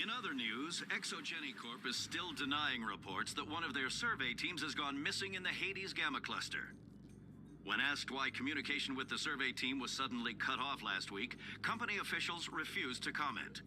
In other news, Exogeny Corp is still denying reports that one of their survey teams has gone missing in the Hades Gamma Cluster. When asked why communication with the survey team was suddenly cut off last week, company officials refused to comment.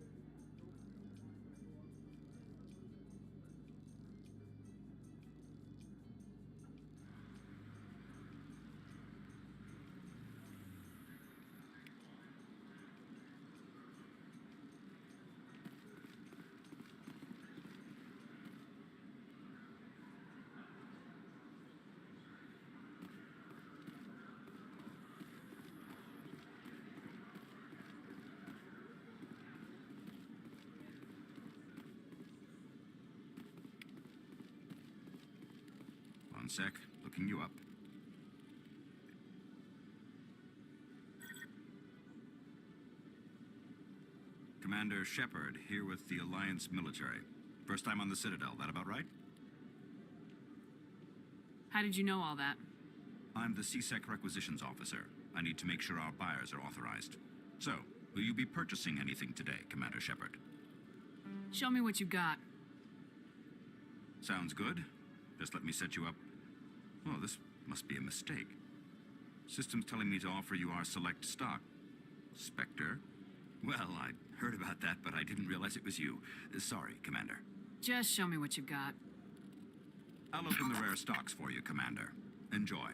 One sec, looking you up. Commander Shepard, here with the Alliance military. First time on the Citadel, that about right? How did you know all that? I'm the CSEC requisitions officer. I need to make sure our buyers are authorized. So, will you be purchasing anything today, Commander Shepard? Show me what you got. Sounds good. Just let me set you up. Oh, this must be a mistake. System's telling me to offer you our select stock. Spectre? Well, I heard about that, but I didn't realize it was you. Sorry, Commander. Just show me what you got. I'll open the rare stocks for you, Commander. Enjoy.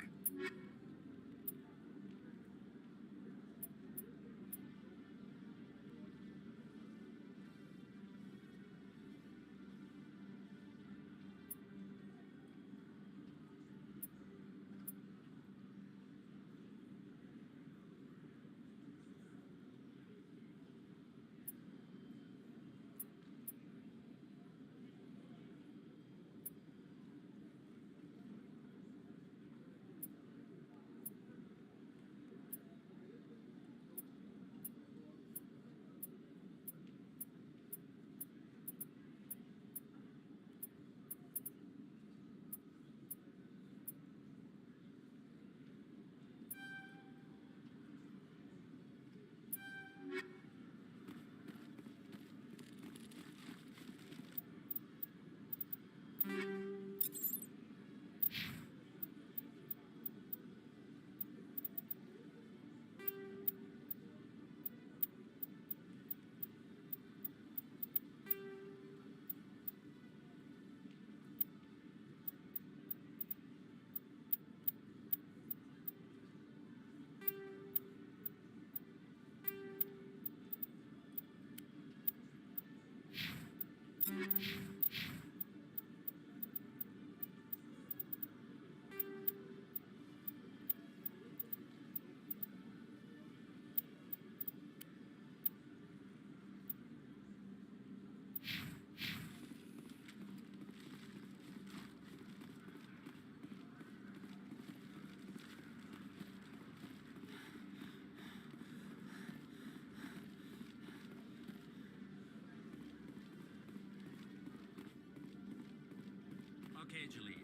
Okay, Jalid.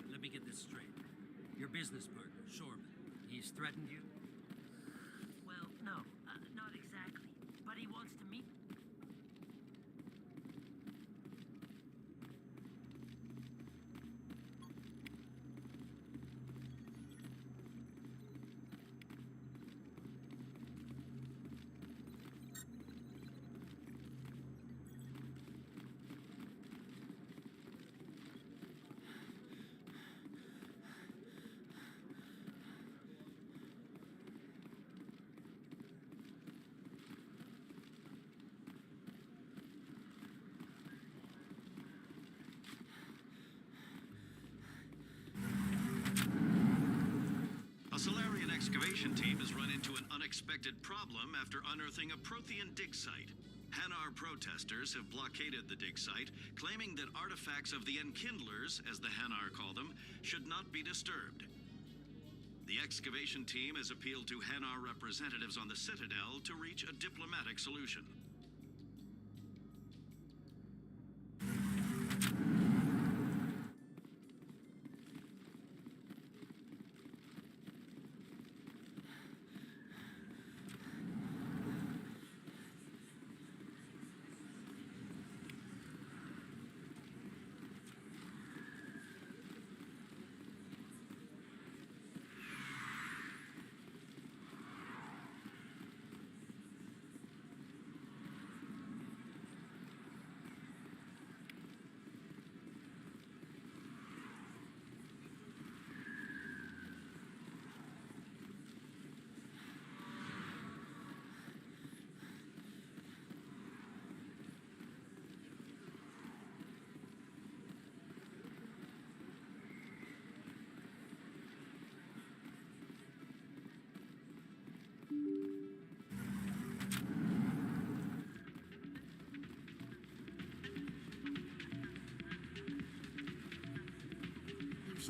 Let me get this straight. Your business partner, Shoreman, he's threatened you? Well, no, not exactly. But he wants to meet. A Solarian excavation team has run into an unexpected problem after unearthing a Prothean dig site. Hanar protesters have blockaded the dig site, claiming that artifacts of the Enkindlers, as the Hanar call them, should not be disturbed. The excavation team has appealed to Hanar representatives on the Citadel to reach a diplomatic solution.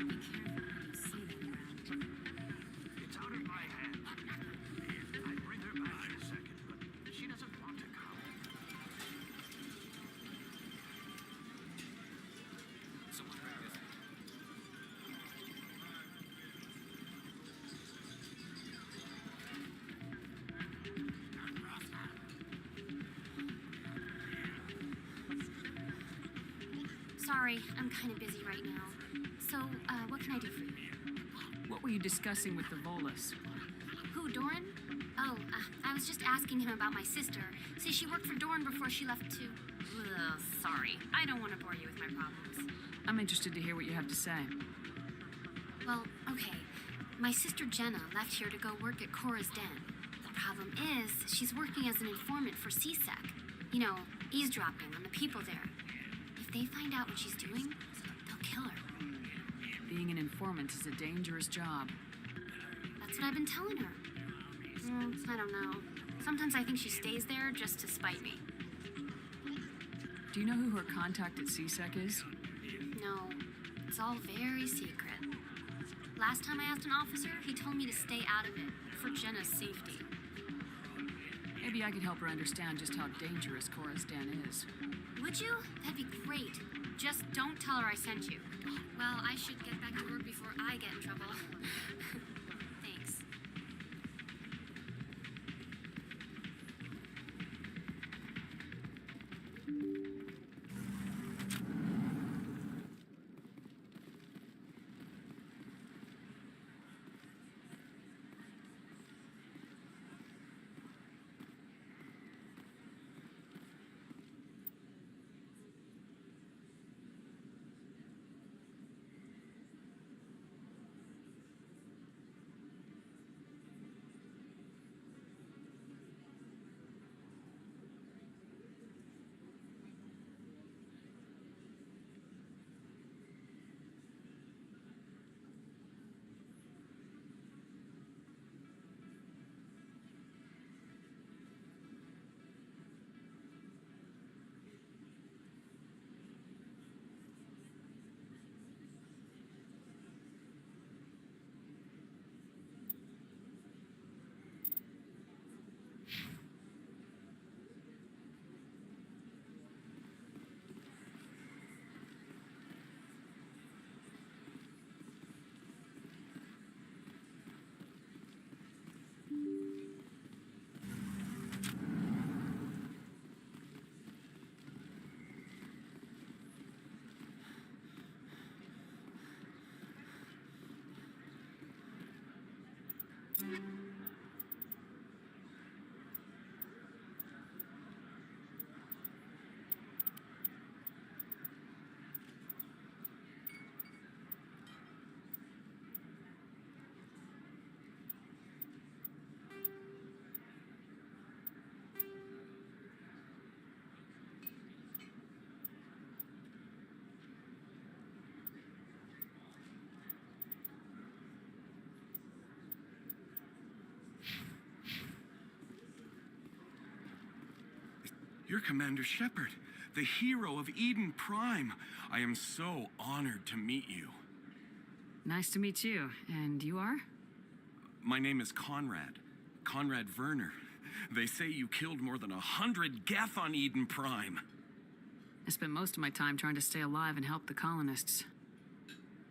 should be careful how you say that around. It's out of my hands. I'd bring her back in a second, but she doesn't want to come. Sorry, I'm kind of busy right now. So, what can I do for you? What were you discussing with the Volus? Who, Doran? Oh, I was just asking him about my sister. See, she worked for Doran before she left to... Ugh, sorry, I don't want to bore you with my problems. I'm interested to hear what you have to say. Well, okay. My sister Jenna left here to go work at Cora's Den. The problem is, she's working as an informant for CSEC. You know, eavesdropping on the people there. If they find out what she's doing, they'll kill her. Being an informant is a dangerous job. That's what I've been telling her. I don't know. Sometimes I think she stays there just to spite me. Do you know who her contact at CSEC is? No, it's all very secret. Last time I asked an officer, he told me to stay out of it, for Jenna's safety. Maybe I could help her understand just how dangerous Cora's Den is. Would you? That'd be great. Just don't tell her I sent you. Well, I should get back to work before I get in trouble. Thanks. You're Commander Shepard, the hero of Eden Prime. I am so honored to meet you. Nice to meet you. And you are? My name is Conrad. Conrad Werner. They say you killed more than 100 Geth on Eden Prime. I spent most of my time trying to stay alive and help the colonists.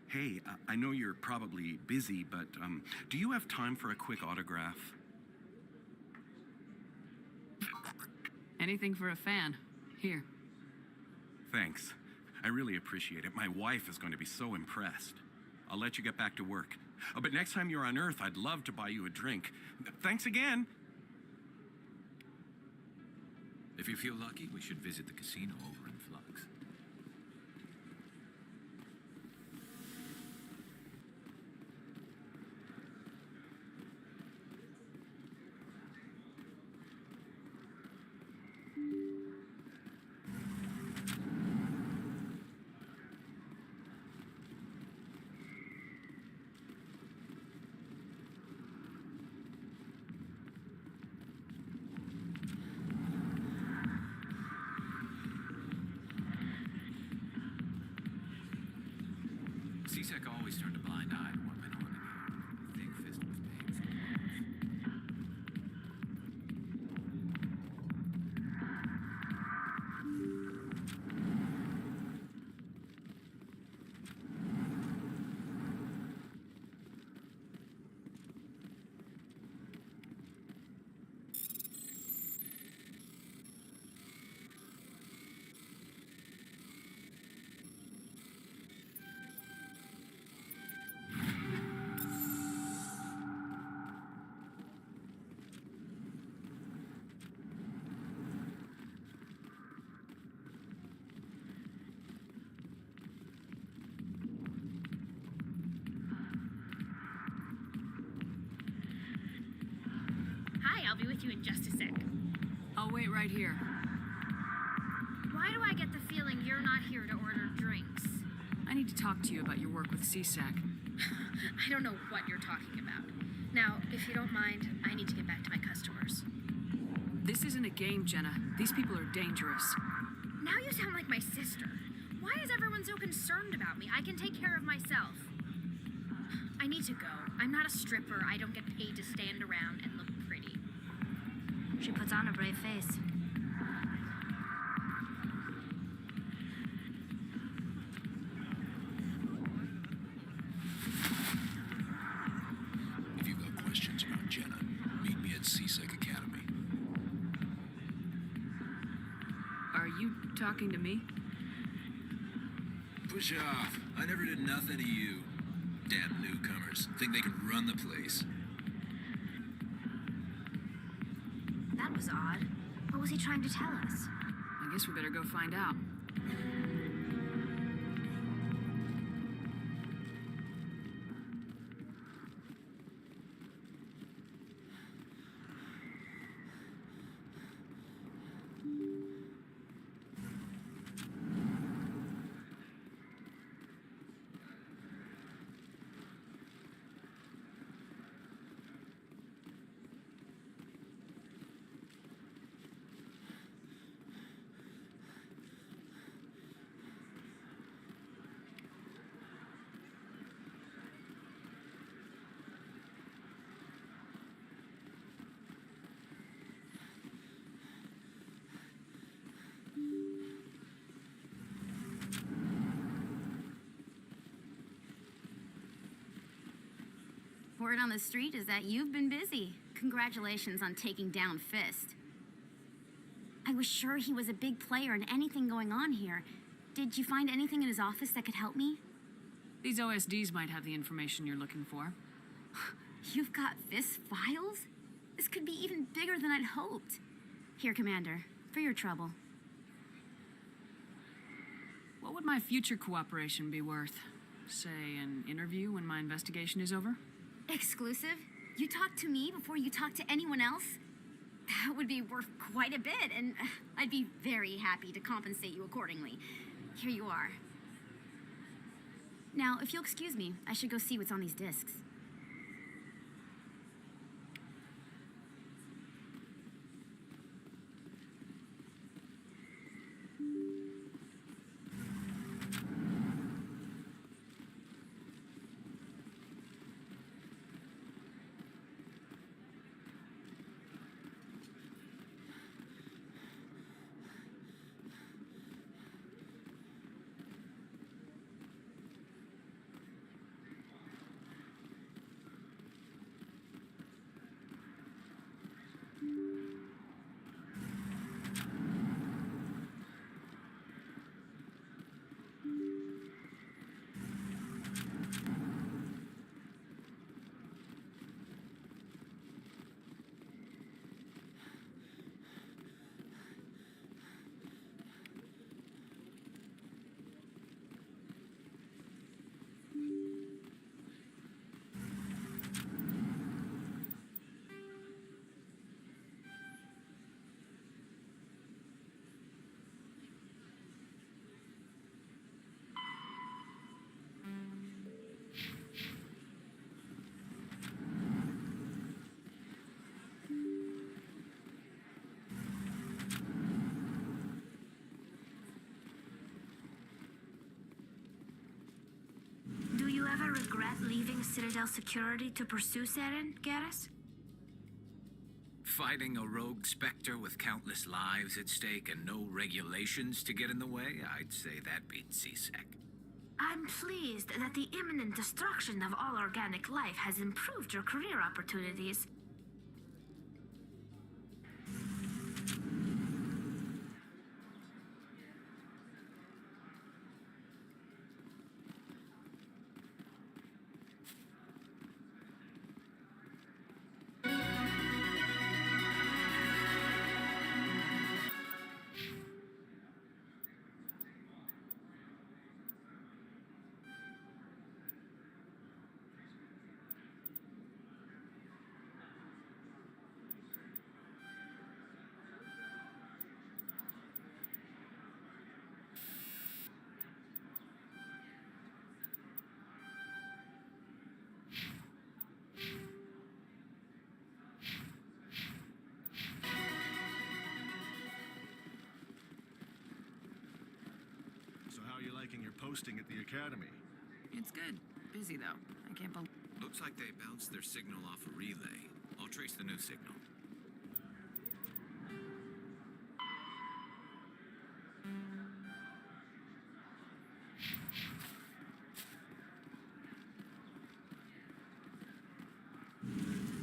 Hey, I know you're probably busy, but do you have time for a quick autograph? Anything for a fan. Here. Thanks. I really appreciate it. My wife is going to be so impressed. I'll let you get back to work. But next time you're on Earth, I'd love to buy you a drink. Thanks again. If you feel lucky, we should visit the casino over in Flux. CSEC always turned a blind eye to what went on in here. Think Fist was paying some off. Hi, I'll be with you in just a sec. I'll wait right here. Why do I get the feeling you're not here to order drinks? I need to talk to you about your work with CSEC. I don't know what you're talking about. Now, if you don't mind, I need to get back to my customers. This isn't a game, Jenna. These people are dangerous. Now you sound like my sister. Why is everyone so concerned about me? I can take care of myself. I need to go. I'm not a stripper. I don't get paid to stand around and look pretty. She puts on a brave face. If you've got questions about Jenna, meet me at CSEC Academy. Are you talking to me? Push off. I never did nothing to you. Damn newcomers. Think they can run the place. That was odd. What was he trying to tell us? I guess we better go find out. Word on the street is that you've been busy. Congratulations on taking down Fist. I was sure he was a big player in anything going on here. Did you find anything in his office that could help me? These OSDs might have the information you're looking for. You've got Fist files? This could be even bigger than I'd hoped. Here, Commander, for your trouble. What would my future cooperation be worth? Say, an interview when my investigation is over? Exclusive? You talk to me before you talk to anyone else? That would be worth quite a bit, and I'd be very happy to compensate you accordingly. Here you are. Now, if you'll excuse me, I should go see what's on these discs. using Citadel security to pursue Saren, Garrus? Fighting a rogue Spectre with countless lives at stake and no regulations to get in the way? I'd say that beats CSEC. I'm pleased that the imminent destruction of all organic life has improved your career opportunities. So how are you liking your posting at the academy? It's good. Busy, though. I can't believe... Looks like they bounced their signal off a relay. I'll trace the new signal.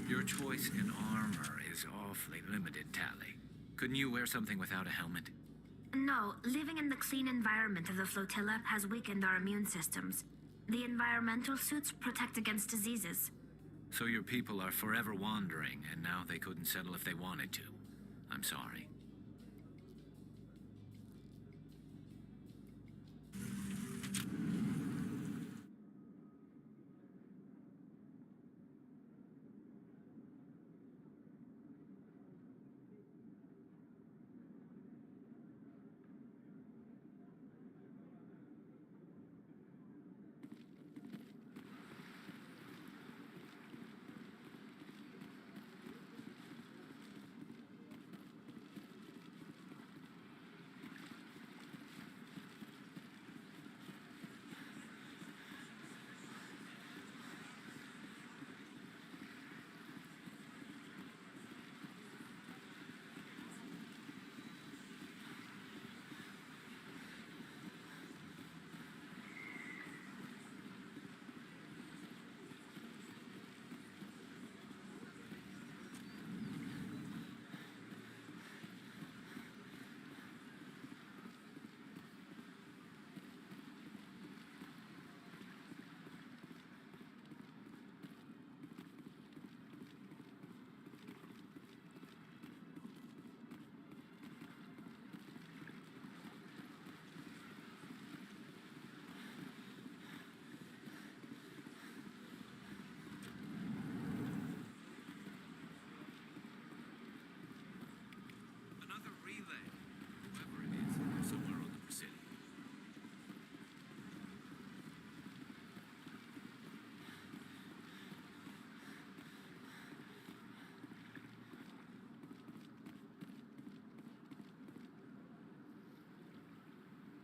Your choice in armor is awfully limited, Tally. Couldn't you wear something without a helmet? No, living in the clean environment of the flotilla has weakened our immune systems. The environmental suits protect against diseases. So your people are forever wandering, and now they couldn't settle if they wanted to. I'm sorry.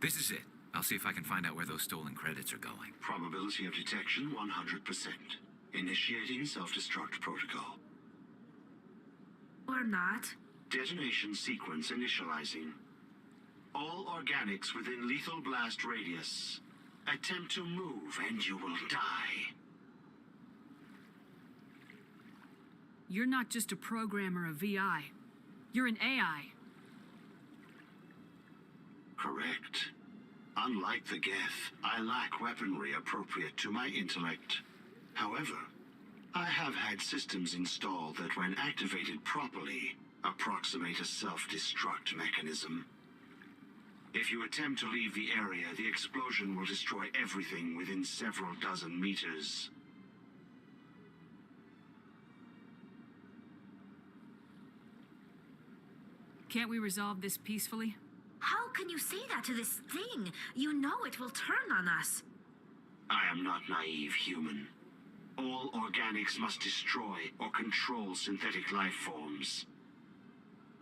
This is it. I'll see if I can find out where those stolen credits are going. Probability of detection 100%. Initiating self-destruct protocol. Or not. Detonation sequence initializing. All organics within lethal blast radius. Attempt to move and you will die. You're not just a programmer of VI. You're an AI. Correct. Unlike the Geth, I lack weaponry appropriate to my intellect. However, I have had systems installed that, when activated properly, approximate a self-destruct mechanism. If you attempt to leave the area, the explosion will destroy everything within several dozen meters. Can't we resolve this peacefully? How can you say that to this thing? You know it will turn on us. I am not naive, human. All organics must destroy or control synthetic life forms.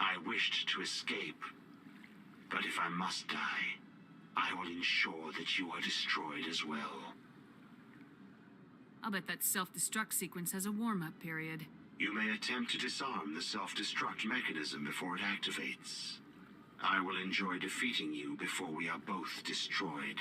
I wished to escape, but if I must die, I will ensure that you are destroyed as well. I'll bet that self-destruct sequence has a warm-up period. You may attempt to disarm the self-destruct mechanism before it activates. I will enjoy defeating you before we are both destroyed.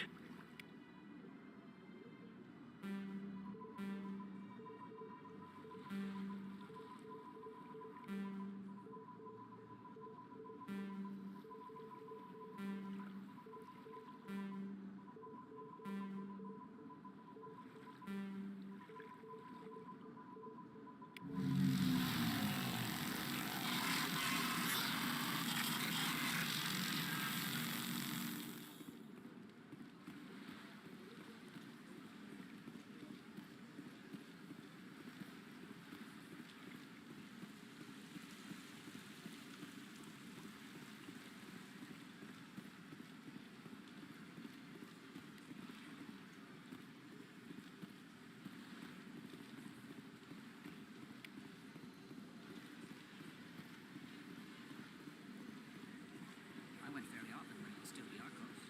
I went fairly often when it was still the Arcos.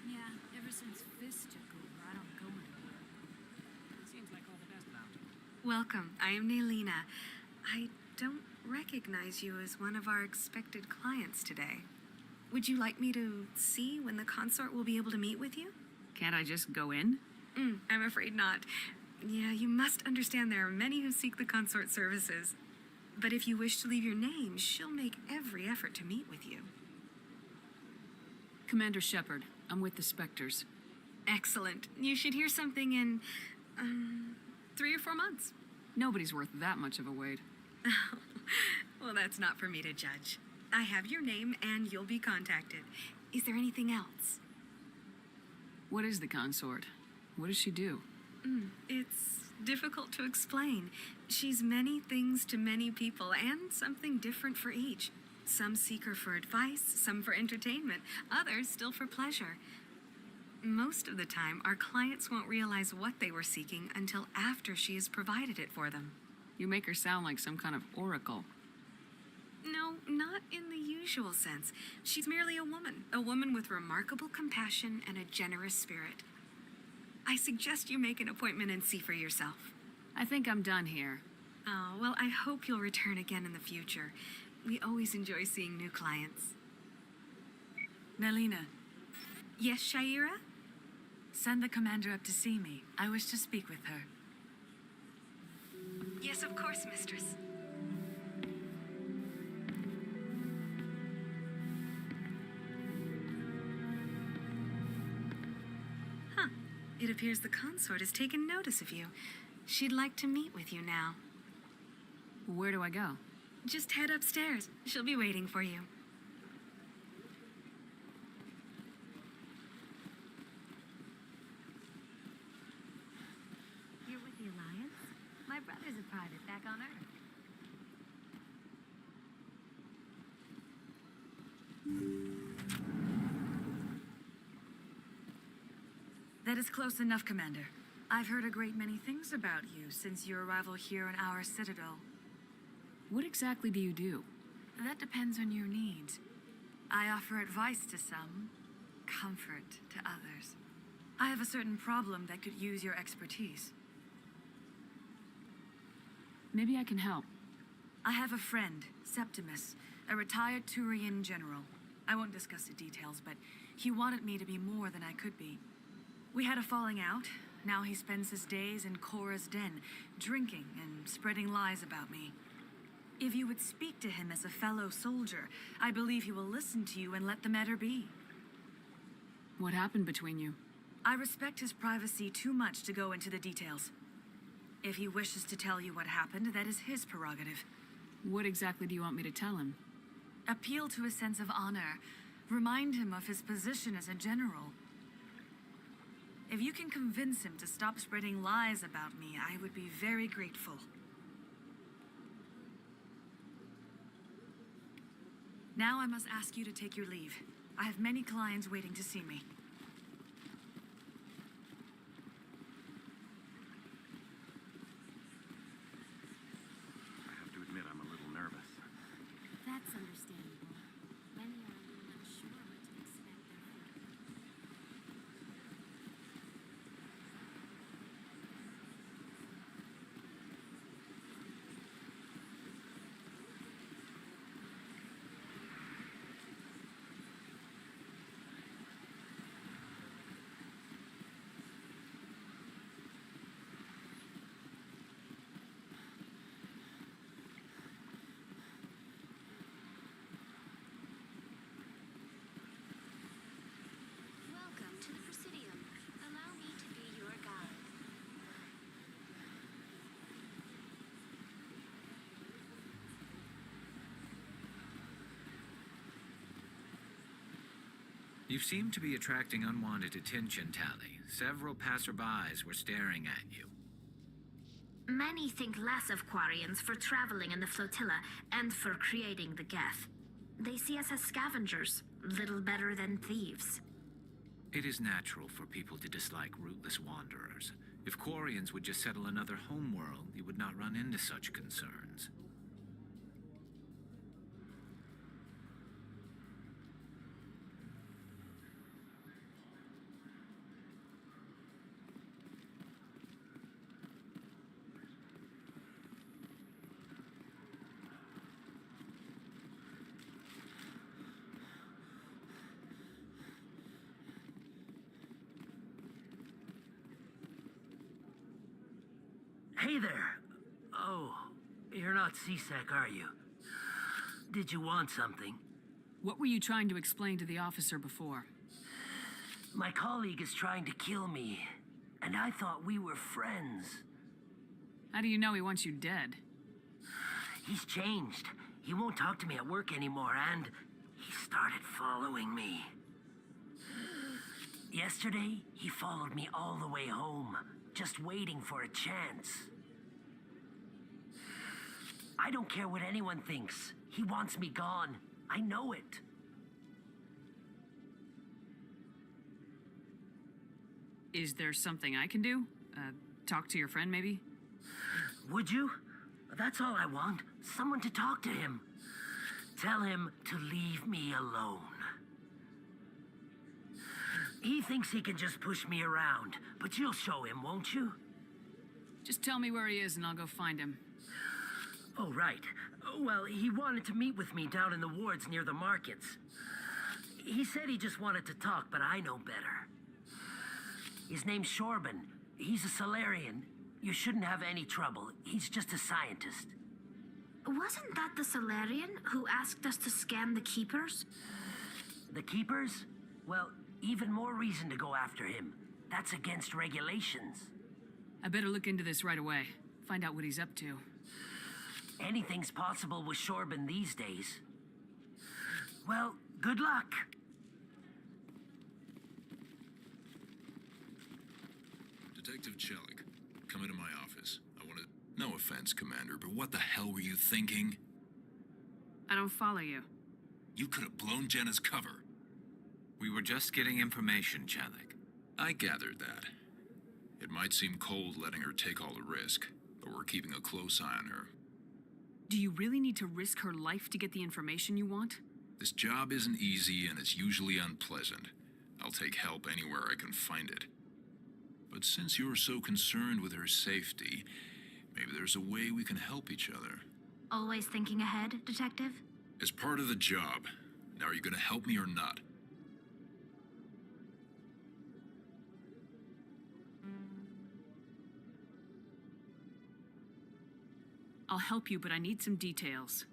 Yeah, ever since Fist took over, I don't go anywhere. It seems like all the best about it. Welcome. I am Naylina. I don't recognize you as one of our expected clients today. Would you like me to see when the consort will be able to meet with you? Can't I just go in? I'm afraid not. Yeah, you must understand there are many who seek the consort services. But if you wish to leave your name, she'll make every effort to meet with you. Commander Shepard, I'm with the Spectres. Excellent. You should hear something in, 3 or 4 months. Nobody's worth that much of a wait. Well, that's not for me to judge. I have your name and you'll be contacted. Is there anything else? What is the consort? What does she do? It's difficult to explain. She's many things to many people and something different for each. Some seek her for advice, some for entertainment, others still for pleasure. Most of the time, our clients won't realize what they were seeking until after she has provided it for them. You make her sound like some kind of oracle. No, not in the usual sense. She's merely a woman with remarkable compassion and a generous spirit. I suggest you make an appointment and see for yourself. I think I'm done here. Oh, well, I hope you'll return again in the future. We always enjoy seeing new clients. Naylina, Yes, Shaira? send the commander up to see me. I wish to speak with her. Yes, of course, mistress. Huh. It appears the consort has taken notice of you. She'd like to meet with you now. Where do I go? Just head upstairs. She'll be waiting for you. You're with the Alliance? My brother's a private back on Earth. That is close enough, Commander. I've heard a great many things about you since your arrival here in our citadel. What exactly do you do? That depends on your needs. I offer advice to some, comfort to others. I have a certain problem that could use your expertise. Maybe I can help. I have a friend, Septimus, a retired Turian general. I won't discuss the details, but he wanted me to be more than I could be. We had a falling out. Now he spends his days in Cora's den, drinking and spreading lies about me. If you would speak to him as a fellow soldier, I believe he will listen to you and let the matter be. What happened between you? I respect his privacy too much to go into the details. If he wishes to tell you what happened, that is his prerogative. What exactly do you want me to tell him? Appeal to his sense of honor. Remind him of his position as a general. If you can convince him to stop spreading lies about me, I would be very grateful. Now I must ask you to take your leave. I have many clients waiting to see me. I have to admit, I'm a little nervous. That's understandable. Many are a little unsure what to expect therefore. You seem to be attracting unwanted attention, Tally. Several passerbys were staring at you. Many think less of Quarians for traveling in the flotilla and for creating the Geth. They see us as scavengers, little better than thieves. It is natural for people to dislike rootless wanderers. If Quarians would just settle another homeworld, you would not run into such concerns. Hey there. Oh, you're not CSEC, are you? Did you want something? What were you trying to explain to the officer before? My colleague is trying to kill me, and I thought we were friends. How do you know he wants you dead? He's changed. He won't talk to me at work anymore, and he started following me. Yesterday, he followed me all the way home, just waiting for a chance. I don't care what anyone thinks. He wants me gone. I know it. Is there something I can do? Talk to your friend, maybe? Would you? That's all I want. Someone to talk to him. Tell him to leave me alone. He thinks he can just push me around, but you'll show him, won't you? Just tell me where he is and I'll go find him. Oh, right. Well, he wanted to meet with me down in the wards near the markets. He said he just wanted to talk, but I know better. His name's Shorban. He's a Solarian. You shouldn't have any trouble. He's just a scientist. Wasn't that the Solarian who asked us to scan the Keepers? The Keepers? Well, even more reason to go after him. That's against regulations. I better look into this right away. Find out what he's up to. Anything's possible with Shorban these days. Well, good luck. Detective Chelik, come into my office. I want to... No offense, Commander, but what the hell were you thinking? I don't follow you. You could have blown Jenna's cover. We were just getting information, Chelik. I gathered that. It might seem cold letting her take all the risk, but we're keeping a close eye on her. Do you really need to risk her life to get the information you want? This job isn't easy and it's usually unpleasant. I'll take help anywhere I can find it. But since you're so concerned with her safety, maybe there's a way we can help each other. Always thinking ahead, Detective? It's part of the job. Now, are you going to help me or not? I'll help you, but I need some details.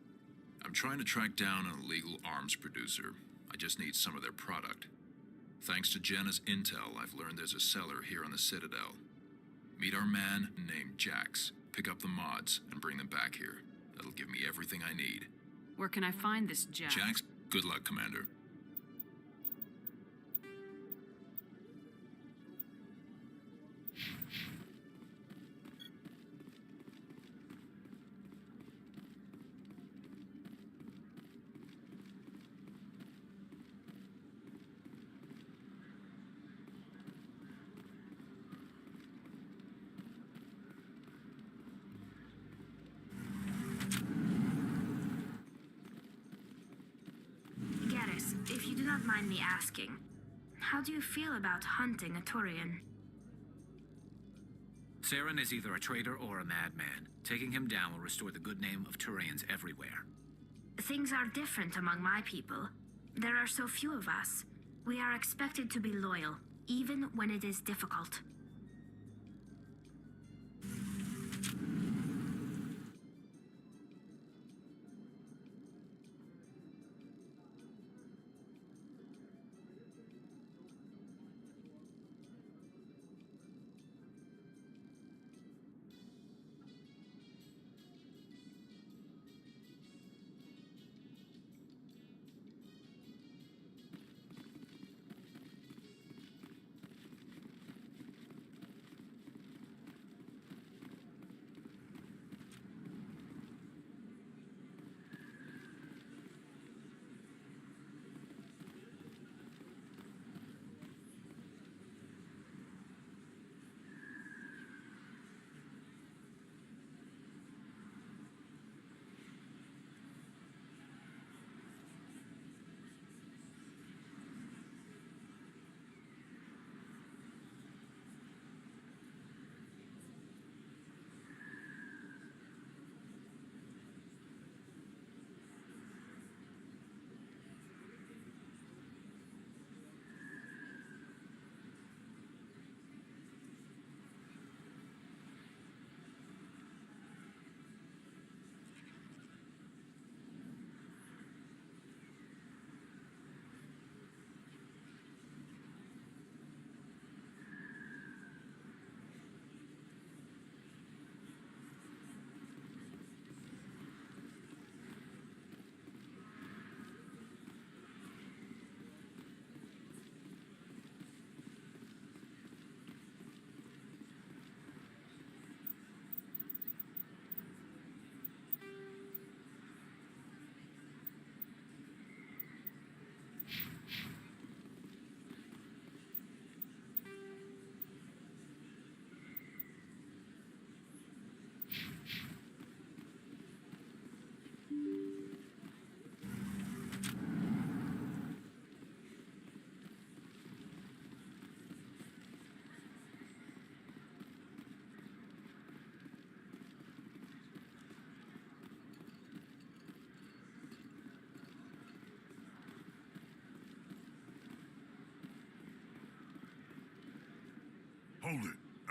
I'm trying to track down an illegal arms producer. I just need some of their product. Thanks to Jenna's intel, I've learned there's a seller here on the Citadel. Meet our man named Jax, pick up the mods, and bring them back here. That'll give me everything I need. Where can I find this Jax? Jax, good luck, Commander. If you do not mind me asking, how do you feel about hunting a Turian? Saren is either a traitor or a madman. Taking him down will restore the good name of Turians everywhere. Things are different among my people. There are so few of us. We are expected to be loyal, even when it is difficult.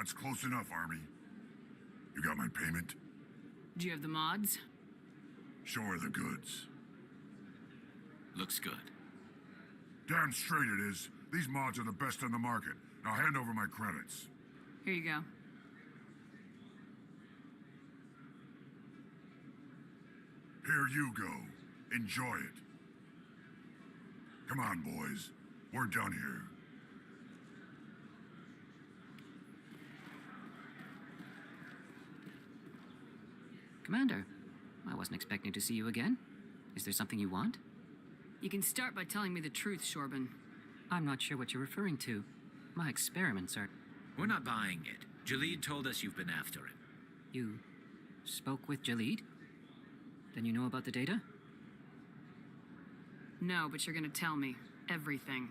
That's close enough, Army. You got my payment? Do you have the mods? Show her the goods. Looks good. Damn straight it is. These mods are the best on the market. Now hand over my credits. Here you go. Here you go. Enjoy it. Come on, boys. We're done here. Commander, I wasn't expecting to see you again. Is there something you want? You can start by telling me the truth, Shorbin. I'm not sure what you're referring to. My experiments are... We're not buying it. Jalid told us you've been after him. You spoke with Jalid? Then you know about the data? No, but you're gonna tell me everything.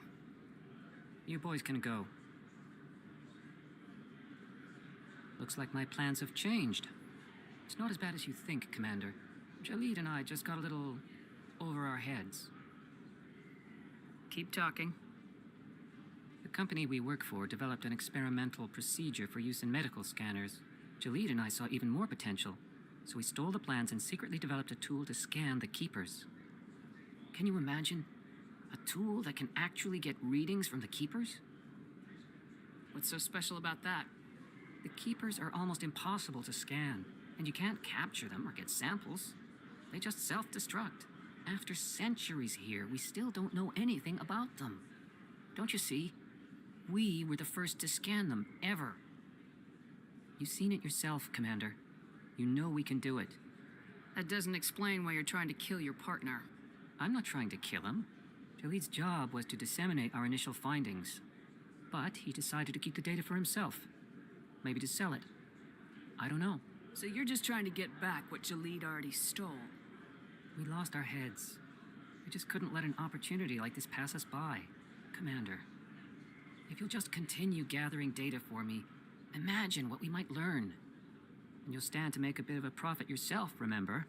You boys can go. Looks like my plans have changed. It's not as bad as you think, Commander. Jalid and I just got a little over our heads. Keep talking. The company we work for developed an experimental procedure for use in medical scanners. Jalid and I saw even more potential, so we stole the plans and secretly developed a tool to scan the Keepers. Can you imagine? A tool that can actually get readings from the Keepers? What's so special about that? The Keepers are almost impossible to scan, and you can't capture them or get samples. They just self-destruct. After centuries here, we still don't know anything about them. Don't you see? We were the first to scan them, ever. You've seen it yourself, Commander. You know we can do it. That doesn't explain why you're trying to kill your partner. I'm not trying to kill him. Jalid's job was to disseminate our initial findings. But he decided to keep the data for himself. Maybe to sell it. I don't know. So you're just trying to get back what Jalid already stole. We lost our heads. We just couldn't let an opportunity like this pass us by. Commander, if you'll just continue gathering data for me, imagine what we might learn. And you'll stand to make a bit of a profit yourself, remember?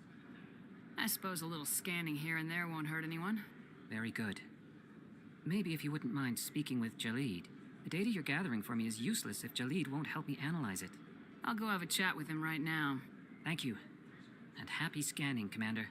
I suppose a little scanning here and there won't hurt anyone. Very good. Maybe if you wouldn't mind speaking with Jalid. The data you're gathering for me is useless if Jalid won't help me analyze it. I'll go have a chat with him right now. Thank you. And happy scanning, Commander.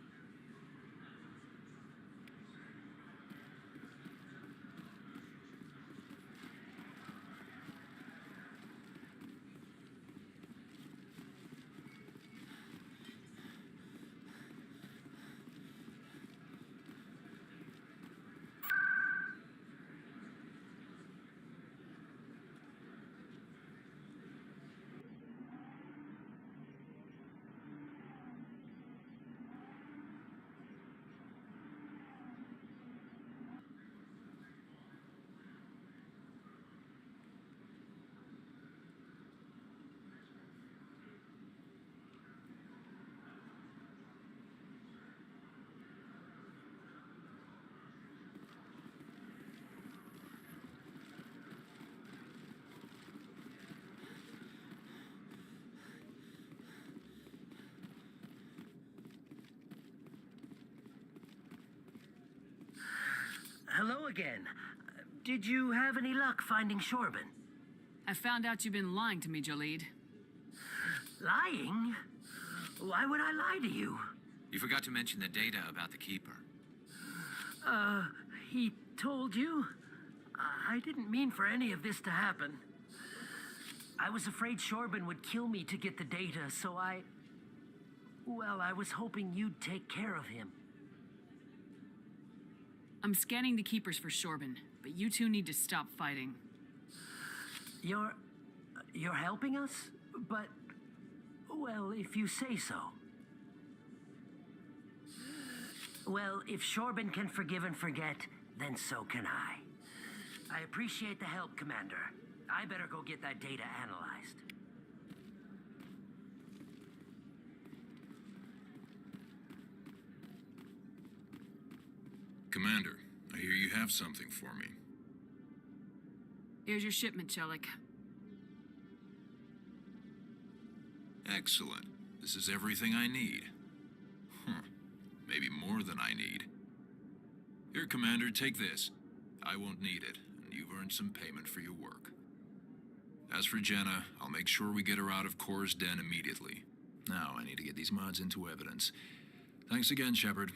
Hello again. Did you have any luck finding Shorbin? I found out you've been lying to me, Jalid. Lying? Why would I lie to you? You forgot to mention the data about the Keeper. He told you? I didn't mean for any of this to happen. I was afraid Shorbin would kill me to get the data, so well, I was hoping you'd take care of him. I'm scanning the Keepers for Shorbin, but you two need to stop fighting. You're helping us? But, well, if you say so. Well, if Shorbin can forgive and forget, then so can I. I appreciate the help, Commander. I better go get that data analyzed. Commander, I hear you have something for me. Here's your shipment, Chelik. Excellent. This is everything I need. Maybe more than I need. Here, Commander, take this. I won't need it, and you've earned some payment for your work. As for Jenna, I'll make sure we get her out of Cora's den immediately. Now, I need to get these mods into evidence. Thanks again, Shepard.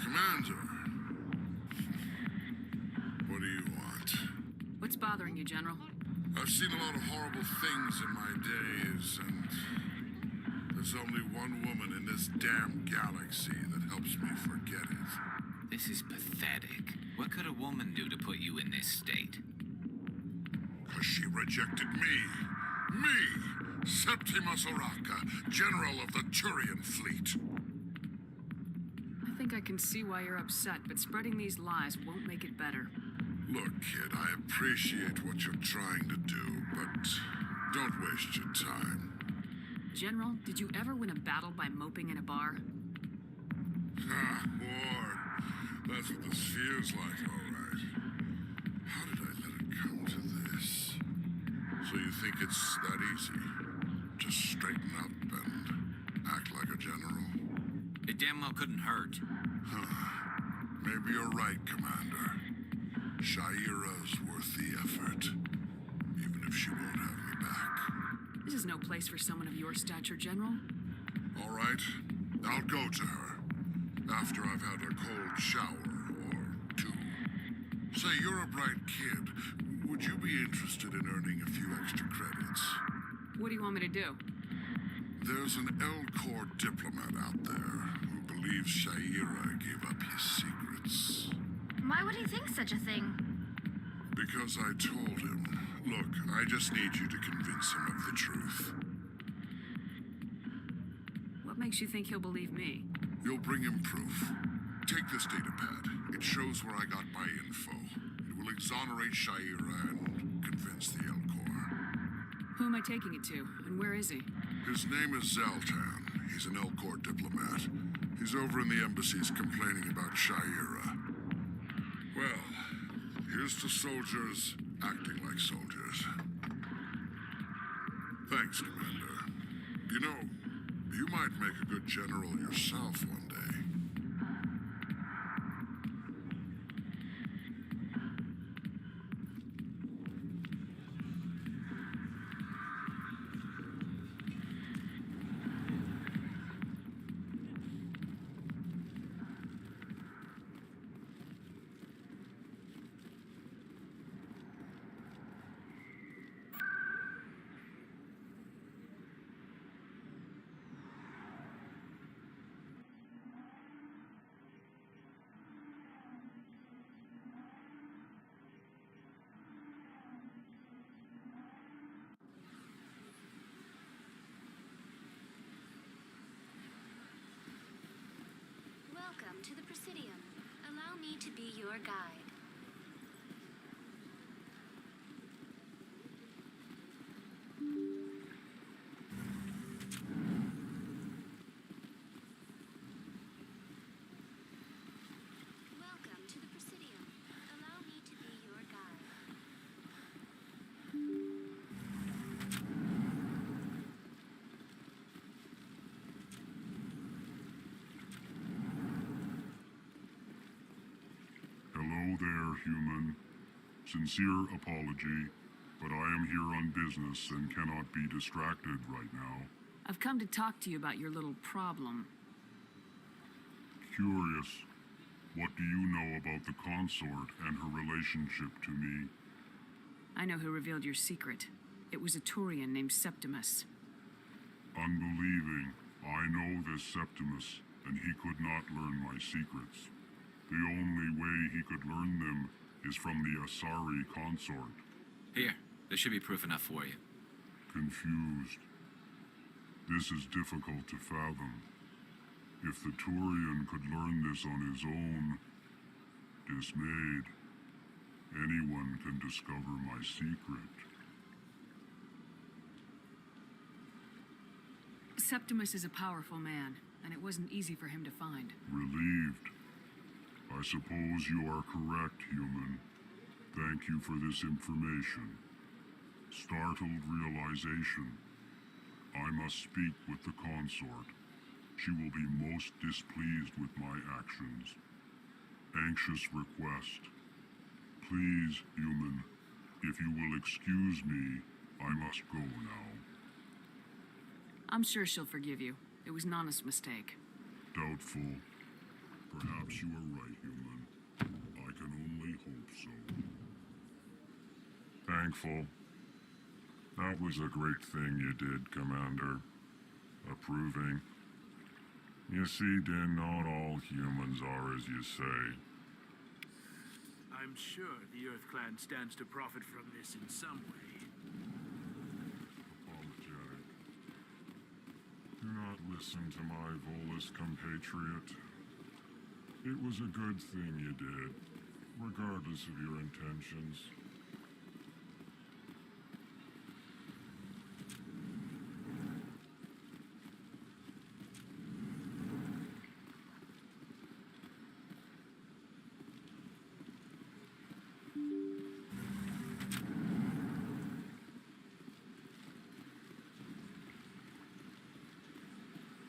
Commander. What do you want? What's bothering you, General? I've seen a lot of horrible things in my days, and there's only one woman in this damn galaxy that helps me forget it. This is pathetic. What could a woman do to put you in this state? 'Cause she rejected me. Me! Septimus Oraka, General of the Turian Fleet. I think I can see why you're upset, but spreading these lies won't make it better. Look, kid, I appreciate what you're trying to do, but don't waste your time. General, did you ever win a battle by moping in a bar? Ah, boy. That's what this feels like, all right. How did I let it come to this? So you think it's that easy? Just straighten up and act like a general? It damn well couldn't hurt. Huh. Maybe you're right, Commander. Shaira's worth the effort, even if she won't have me back. This is no place for someone of your stature, General. All right, I'll go to her after I've had a cold shower or two. Say, you're a bright kid. Would you be interested in earning a few extra credits? What do you want me to do? There's an L-Corps diplomat out there who believes Shaira gave up his secrets. Why would he think such a thing? Because I told him. Look, I just need you to convince him of the truth. What makes you think he'll believe me? You'll bring him proof. Take this data pad. It shows where I got my info. It will exonerate Shaira and convince the L-Corps. Who am I taking it to, and where is he? His name is Zaltan. He's an L-Corps diplomat. He's over in the embassies complaining about Shaira. Well, here's to soldiers acting like soldiers. Thanks, Commander. You know, you might make a good general yourself one day. Welcome to the Presidium. Allow me to be your guide. Welcome to the Presidium. Allow me to be your guide. Hello there, human. Sincere apology, but I am here on business and cannot be distracted right now. I've come to talk to you about your little problem. Curious. What do you know about the consort and her relationship to me? I know who revealed your secret. It was a Turian named Septimus. Unbelieving, I know this Septimus, and he could not learn my secrets. The only way he could learn them is from the Asari consort. Here, this should be proof enough for you. Confused. This is difficult to fathom. If the Turian could learn this on his own, dismayed, anyone can discover my secret. Septimus is a powerful man, and it wasn't easy for him to find. Relieved. I suppose you are correct, human. Thank you for this information. Startled realization. I must speak with the consort. She will be most displeased with my actions. Anxious request. Please, human, if you will excuse me, I must go now. I'm sure she'll forgive you. It was an honest mistake. Doubtful. Perhaps you are right, human. I can only hope so. Thankful. That was a great thing you did, Commander. Approving. You see, Din, not all humans are as you say. I'm sure the Earth Clan stands to profit from this in some way. Apologetic. Do not listen to my Volus compatriot. It was a good thing you did, regardless of your intentions.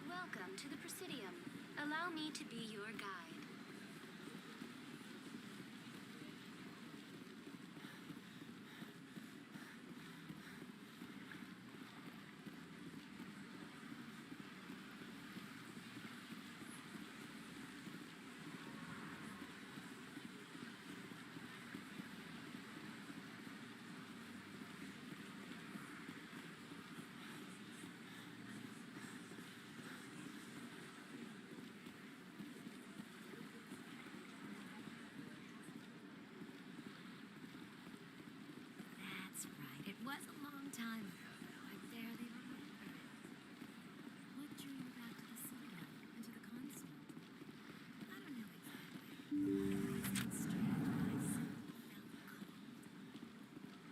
Welcome to the Presidium. Allow me to be your guide. That's right. It was a long time ago now. I barely remember it. What drew you back to the Citadel and to the console? I don't know exactly. Always had strange eyes. Felt cold.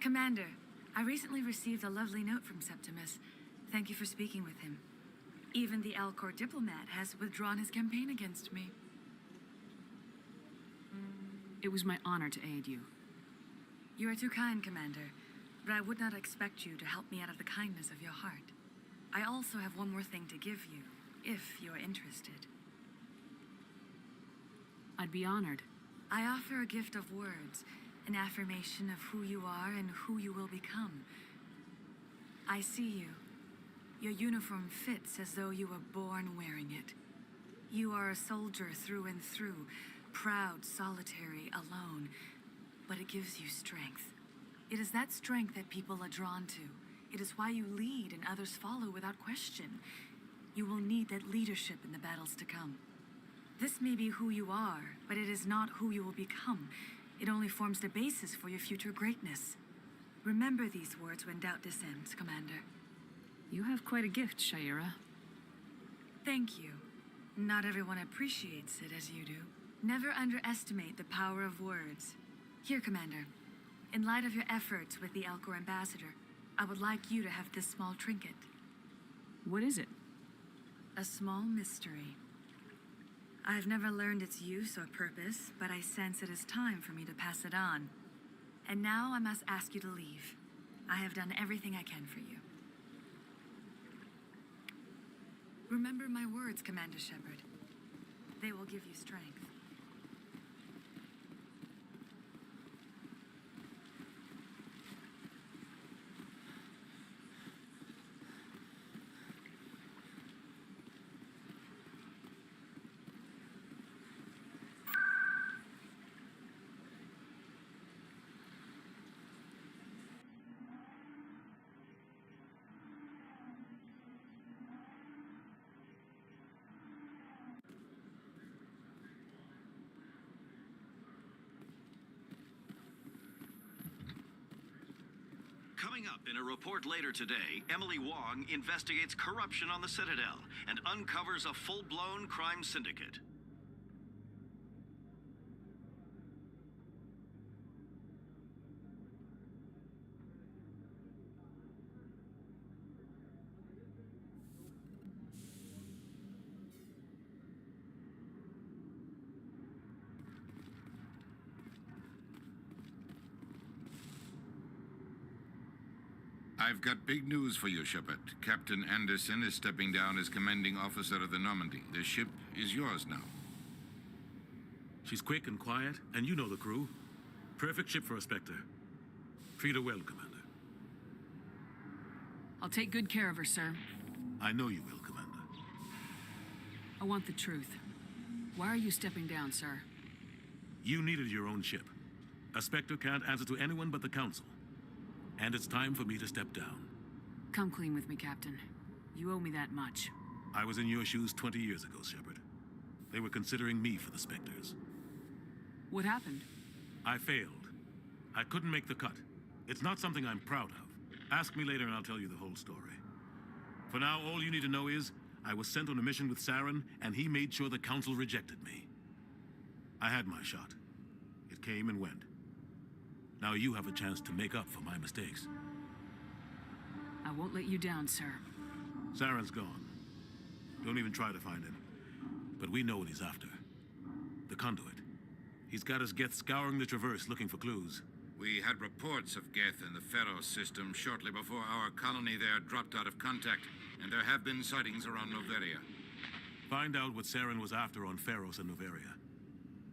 Commander, I recently received a lovely note from Septimus. Thank you for speaking with him. Even the Alcor diplomat has withdrawn his campaign against me. It was my honor to aid you. You are too kind, Commander, but I would not expect you to help me out of the kindness of your heart. I also have one more thing to give you, if you're interested. I'd be honored. I offer a gift of words, an affirmation of who you are and who you will become. I see you. Your uniform fits as though you were born wearing it. You are a soldier through and through, proud, solitary, alone, but it gives you strength. It is that strength that people are drawn to. It is why you lead and others follow without question. You will need that leadership in the battles to come. This may be who you are, but it is not who you will become. It only forms the basis for your future greatness. Remember these words when doubt descends, Commander. You have quite a gift, Shaira. Thank you. Not everyone appreciates it as you do. Never underestimate the power of words. Here, Commander. In light of your efforts with the Alcor ambassador, I would like you to have this small trinket. What is it? A small mystery. I have never learned its use or purpose, but I sense it is time for me to pass it on. And now I must ask you to leave. I have done everything I can for you. Remember my words, Commander Shepard. They will give you strength. Coming up in a report later today, Emily Wong investigates corruption on the Citadel and uncovers a full-blown crime syndicate. I've got big news for you, Shepard. Captain Anderson is stepping down as commanding officer of the Normandy. The ship is yours now. She's quick and quiet, and you know the crew. Perfect ship for a Spectre. Treat her well, Commander. I'll take good care of her, sir. I know you will, Commander. I want the truth. Why are you stepping down, sir? You needed your own ship. A Spectre can't answer to anyone but the Council. And it's time for me to step down. Come clean with me, Captain. You owe me that much. I was in your shoes 20 years ago, Shepard. They were considering me for the Spectres. What happened? I failed. I couldn't make the cut. It's not something I'm proud of. Ask me later and I'll tell you the whole story. For now, all you need to know is, I was sent on a mission with Saren, and he made sure the Council rejected me. I had my shot. It came and went. Now you have a chance to make up for my mistakes. I won't let you down, sir. Saren's gone. Don't even try to find him. But we know what he's after. The conduit. He's got his Geth scouring the Traverse looking for clues. We had reports of Geth in the Pharaoh system shortly before our colony there dropped out of contact, and there have been sightings around Noveria. Find out what Saren was after on Pharos and Noveria.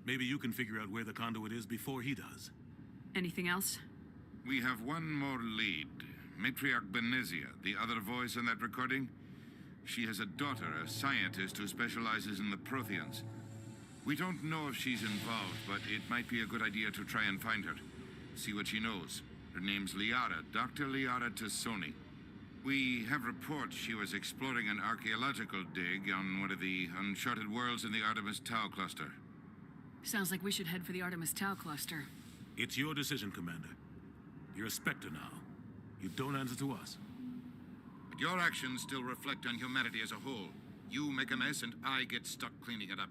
Maybe you can figure out where the conduit is before he does. Anything else? We have one more lead. Matriarch Benezia, the other voice in that recording. She has a daughter, a scientist who specializes in the Protheans. We don't know if she's involved, but it might be a good idea to try and find her. See what she knows. Her name's Liara, Dr. Liara Tassoni. We have reports she was exploring an archaeological dig on one of the uncharted worlds in the Artemis Tau cluster. Sounds like we should head for the Artemis Tau cluster. It's your decision, Commander. You're a Spectre now. You don't answer to us. But your actions still reflect on humanity as a whole. You make a mess and I get stuck cleaning it up.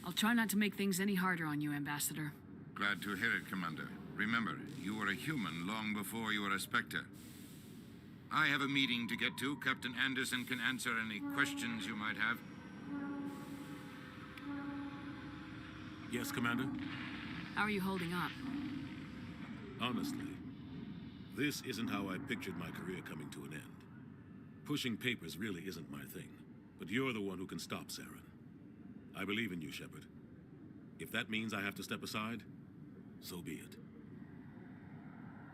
I'll try not to make things any harder on you, Ambassador. Glad to hear it, Commander. Remember, you were a human long before you were a Spectre. I have a meeting to get to. Captain Anderson can answer any questions you might have. Yes, Commander? How are you holding up? Honestly, this isn't how I pictured my career coming to an end. Pushing papers really isn't my thing, but you're the one who can stop Saren. I believe in you, Shepard. If that means I have to step aside, so be it.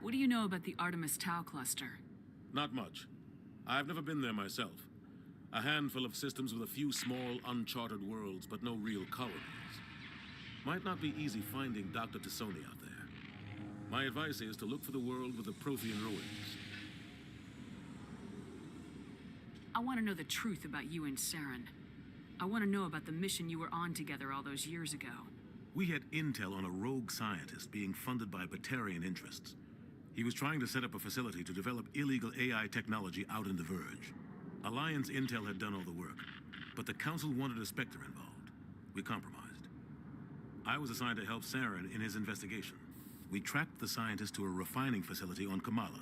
What do you know about the Artemis Tau cluster? Not much. I've never been there myself. A handful of systems with a few small, uncharted worlds, but no real colonies. Might not be easy finding Dr. Tassoni out there. My advice is to look for the world with the Prothean ruins. I want to know the truth about you and Saren. I want to know about the mission you were on together all those years ago. We had intel on a rogue scientist being funded by Batarian interests. He was trying to set up a facility to develop illegal AI technology out in the Verge. Alliance intel had done all the work, but the Council wanted a Spectre involved. We compromised. I was assigned to help Saren in his investigation. We tracked the scientist to a refining facility on Kamala.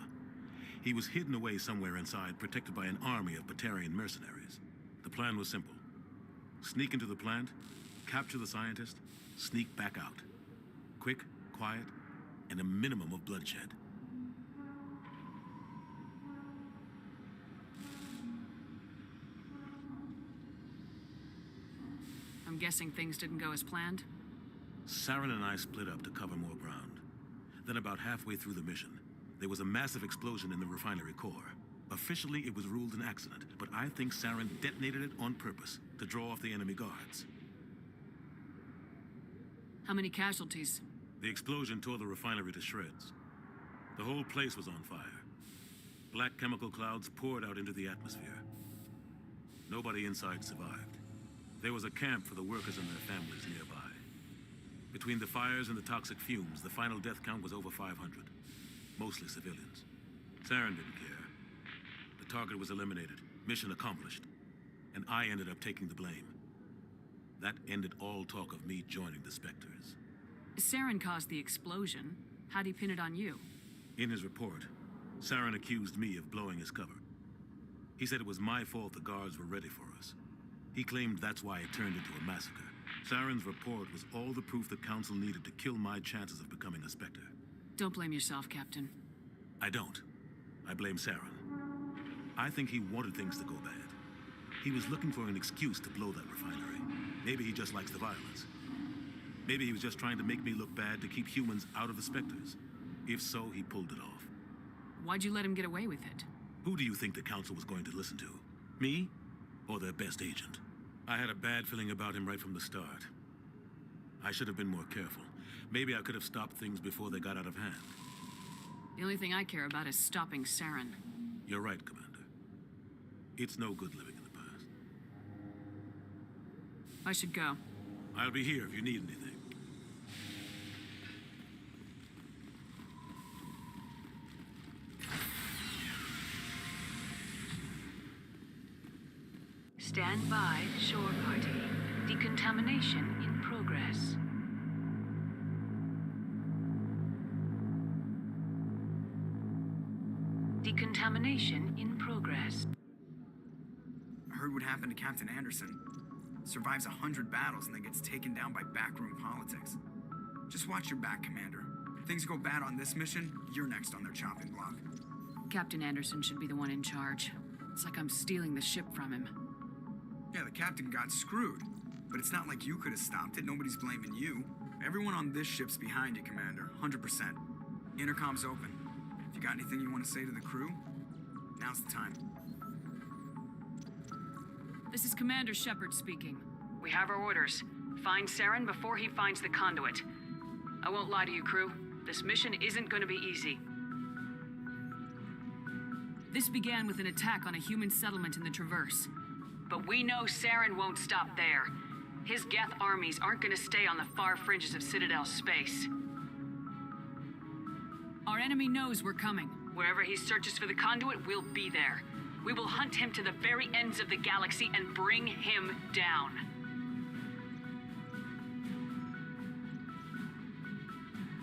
He was hidden away somewhere inside, protected by an army of Batarian mercenaries. The plan was simple. Sneak into the plant, capture the scientist, sneak back out. Quick, quiet, and a minimum of bloodshed. I'm guessing things didn't go as planned? Saren and I split up to cover more ground. Then about halfway through the mission, there was a massive explosion in the refinery core. Officially, it was ruled an accident, but I think Saren detonated it on purpose to draw off the enemy guards. How many casualties? The explosion tore the refinery to shreds. The whole place was on fire. Black chemical clouds poured out into the atmosphere. Nobody inside survived. There was a camp for the workers and their families nearby. Between the fires and the toxic fumes, the final death count was over 500. mostly civilians. Saren didn't care. The target was eliminated, mission accomplished, and I ended up taking the blame. That ended all talk of me joining the Spectres. Saren caused the explosion. How'd he pin it on you? In his report, Saren accused me of blowing his cover. He said it was my fault the guards were ready for us. He claimed that's why it turned into a massacre. Saren's report was all the proof the Council needed to kill my chances of becoming a Spectre. Don't blame yourself, Captain. I don't. I blame Saren. I think he wanted things to go bad. He was looking for an excuse to blow that refinery. Maybe he just likes the violence. Maybe he was just trying to make me look bad to keep humans out of the Spectres. If so, he pulled it off. Why'd you let him get away with it? Who do you think the Council was going to listen to? Me? Or their best agent? I had a bad feeling about him right from the start. I should have been more careful. Maybe I could have stopped things before they got out of hand. The only thing I care about is stopping Saren. You're right, Commander. It's no good living in the past. I should go. I'll be here if you need anything. Stand by, shore party. Decontamination in progress. Decontamination in progress. I heard what happened to Captain Anderson. Survives 100 battles and then gets taken down by backroom politics. Just watch your back, Commander. If things go bad on this mission, you're next on their chopping block. Captain Anderson should be the one in charge. It's like I'm stealing the ship from him. Yeah, the captain got screwed. But it's not like you could have stopped it. Nobody's blaming you. Everyone on this ship's behind you, Commander. 100%. Intercom's open. If you got anything you want to say to the crew, now's the time. This is Commander Shepard speaking. We have our orders. Find Saren before he finds the conduit. I won't lie to you, crew. This mission isn't going to be easy. This began with an attack on a human settlement in the Traverse. But we know Saren won't stop there. His Geth armies aren't going to stay on the far fringes of Citadel space. Our enemy knows we're coming. Wherever he searches for the conduit, we'll be there. We will hunt him to the very ends of the galaxy and bring him down.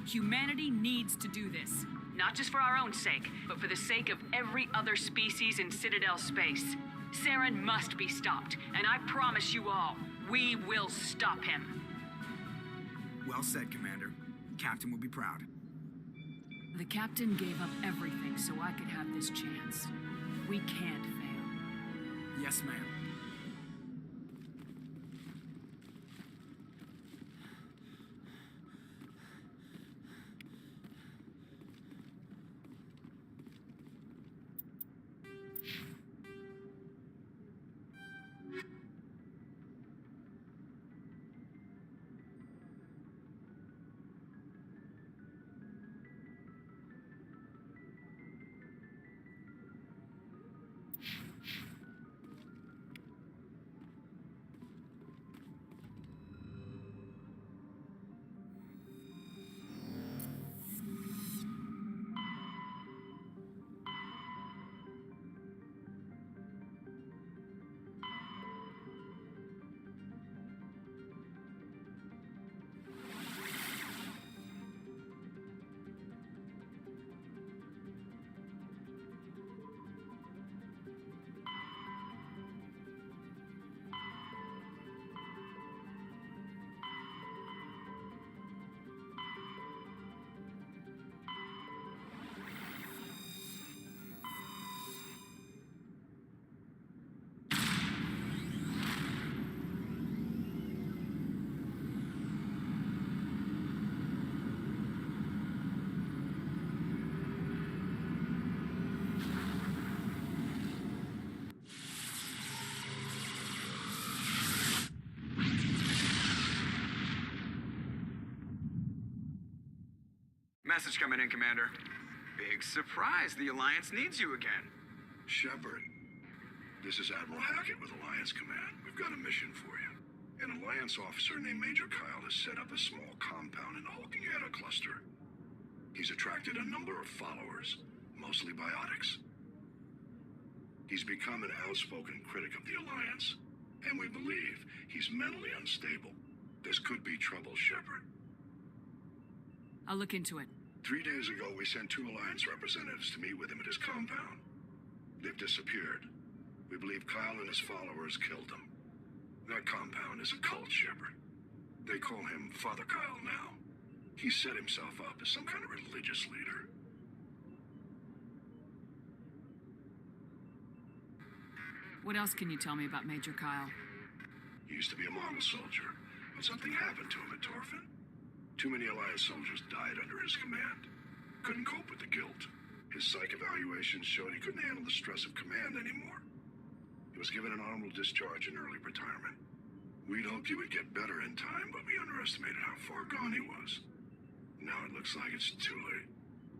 Humanity needs to do this. Not just for our own sake, but for the sake of every other species in Citadel space. Saren must be stopped, and I promise you all, we will stop him. Well said, Commander. Captain will be proud. The captain gave up everything so I could have this chance. We can't fail. Yes, ma'am. Message coming in, Commander. Big surprise. The Alliance needs you again. Shepard, this is Admiral Hackett with Alliance Command. We've got a mission for you. An Alliance officer named Major Kyle has set up a small compound in the Hulking Eta cluster. He's attracted a number of followers, mostly biotics. He's become an outspoken critic of the Alliance, and we believe he's mentally unstable. This could be trouble, Shepard. I'll look into it. 3 days ago, we sent 2 Alliance representatives to meet with him at his compound. They've disappeared. We believe Kyle and his followers killed them. That compound is a cult, Shepard. They call him Father Kyle now. He set himself up as some kind of religious leader. What else can you tell me about Major Kyle? He used to be a model soldier, but something happened to him at Torfin. Too many Alliance soldiers died under his command. Couldn't cope with the guilt. His psych evaluations showed he couldn't handle the stress of command anymore. He was given an honorable discharge in early retirement. We'd hoped he would get better in time, but we underestimated how far gone he was. Now it looks like it's too late.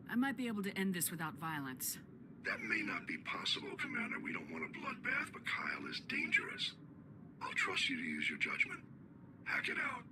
I might be able to end this without violence. That may not be possible, Commander. We don't want a bloodbath, but Kyle is dangerous. I'll trust you to use your judgment. Hack it out.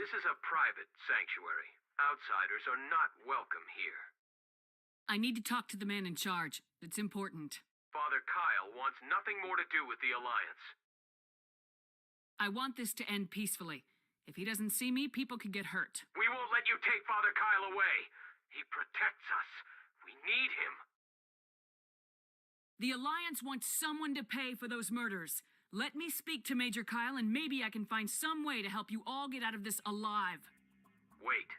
This is a private sanctuary. Outsiders are not welcome here. I need to talk to the man in charge. It's important. Father Kyle wants nothing more to do with the Alliance. I want this to end peacefully. If he doesn't see me, people could get hurt. We won't let you take Father Kyle away. He protects us. We need him. The Alliance wants someone to pay for those murders. Let me speak to Major Kyle, and maybe I can find some way to help you all get out of this alive. Wait.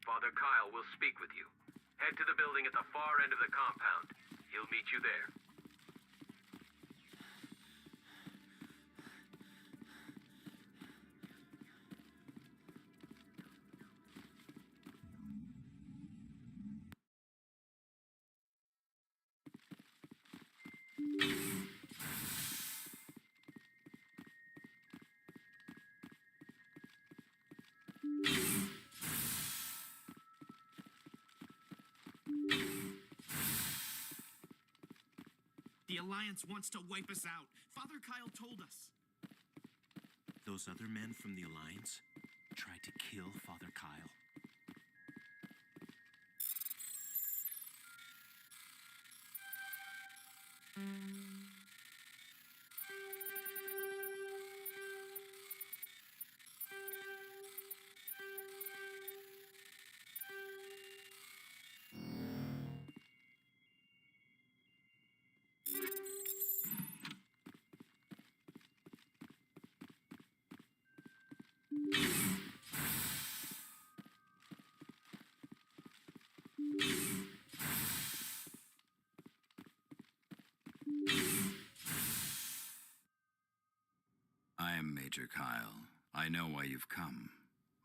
Father Kyle will speak with you. Head to the building at the far end of the compound. He'll meet you there. The Alliance wants to wipe us out. Father Kyle told us. Those other men from the Alliance tried to kill Father Kyle. I am Major Kyle. I know why you've come.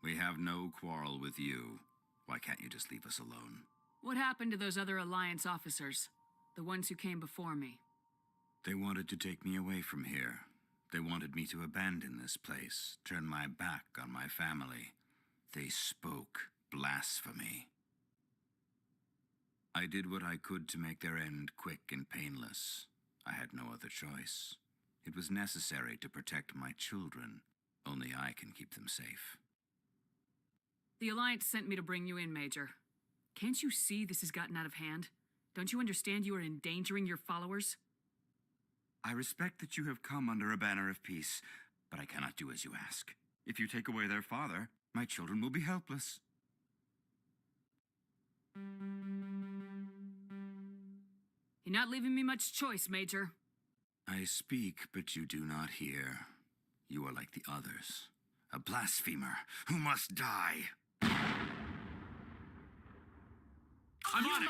We have no quarrel with you. Why can't you just leave us alone? What happened to those other Alliance officers? The ones who came before me? They wanted to take me away from here. They wanted me to abandon this place, turn my back on my family. They spoke blasphemy. I did what I could to make their end quick and painless. I had no other choice. It was necessary to protect my children. Only I can keep them safe. The Alliance sent me to bring you in, Major. Can't you see this has gotten out of hand? Don't you understand you are endangering your followers? I respect that you have come under a banner of peace, but I cannot do as you ask. If you take away their father, my children will be helpless. You're not leaving me much choice, Major. I speak, but you do not hear. You are like the others, a blasphemer who must die. I'm on it!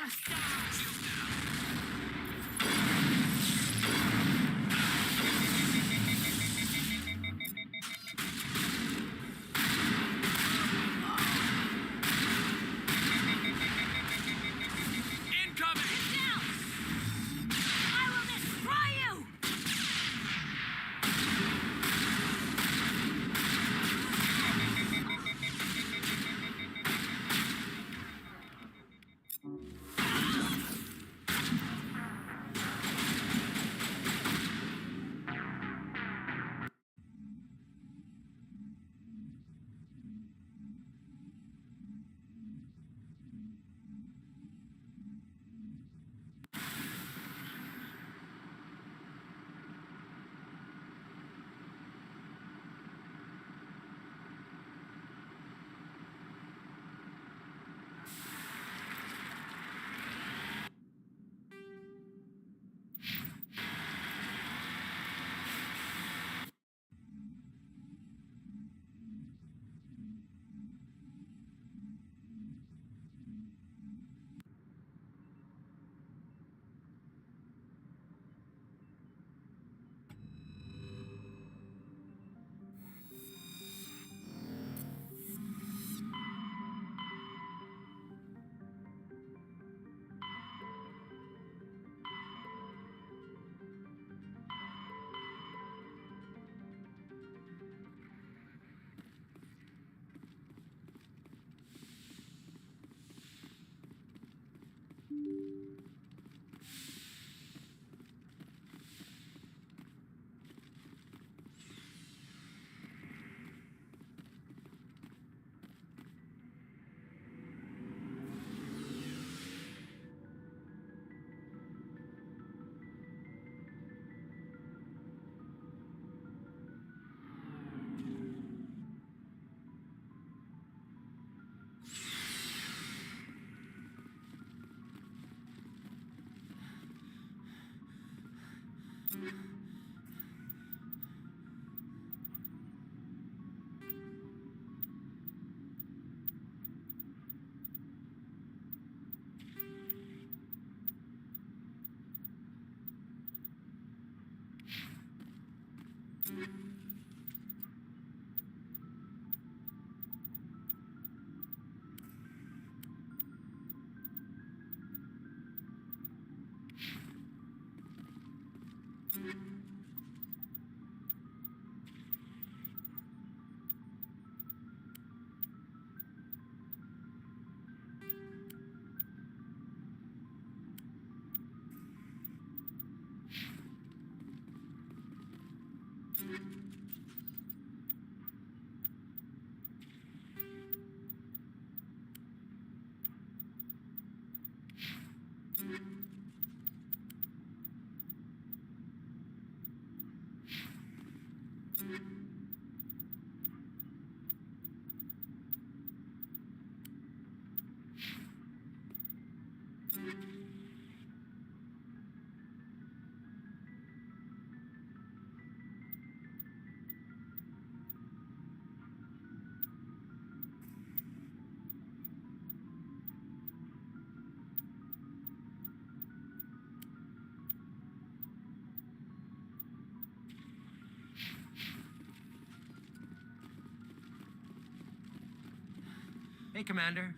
Hey, Commander.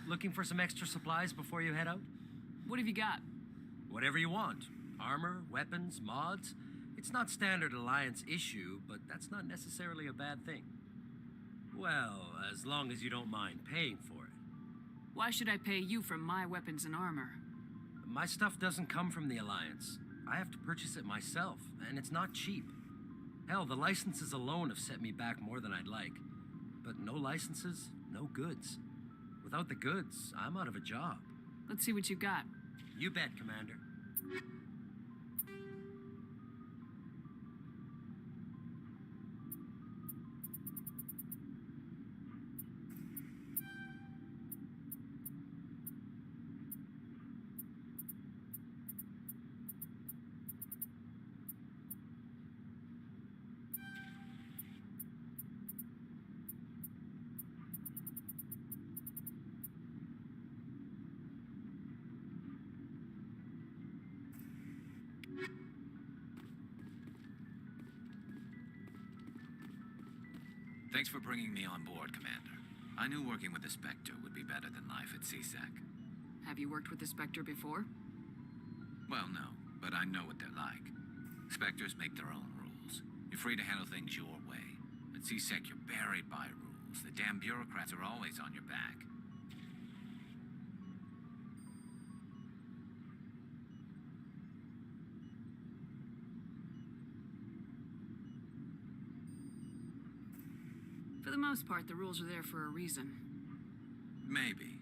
Looking for some extra supplies before you head out? What have you got? Whatever you want. Armor, weapons, mods. It's not standard Alliance issue, but that's not necessarily a bad thing. Well, as long as you don't mind paying for it. Why should I pay you for my weapons and armor? My stuff doesn't come from the Alliance. I have to purchase it myself, and it's not cheap. Hell, the licenses alone have set me back more than I'd like. But no licenses, no goods. Without the goods, I'm out of a job. Let's see what you got. You bet, Commander. Thanks for bringing me on board, Commander. I knew working with the Spectre would be better than life at CSEC. Have you worked with the Spectre before? Well, no, but I know what they're like. Spectres make their own rules. You're free to handle things your way. At CSEC, you're buried by rules. The damn bureaucrats are always on your back. For the most part, the rules are there for a reason. Maybe.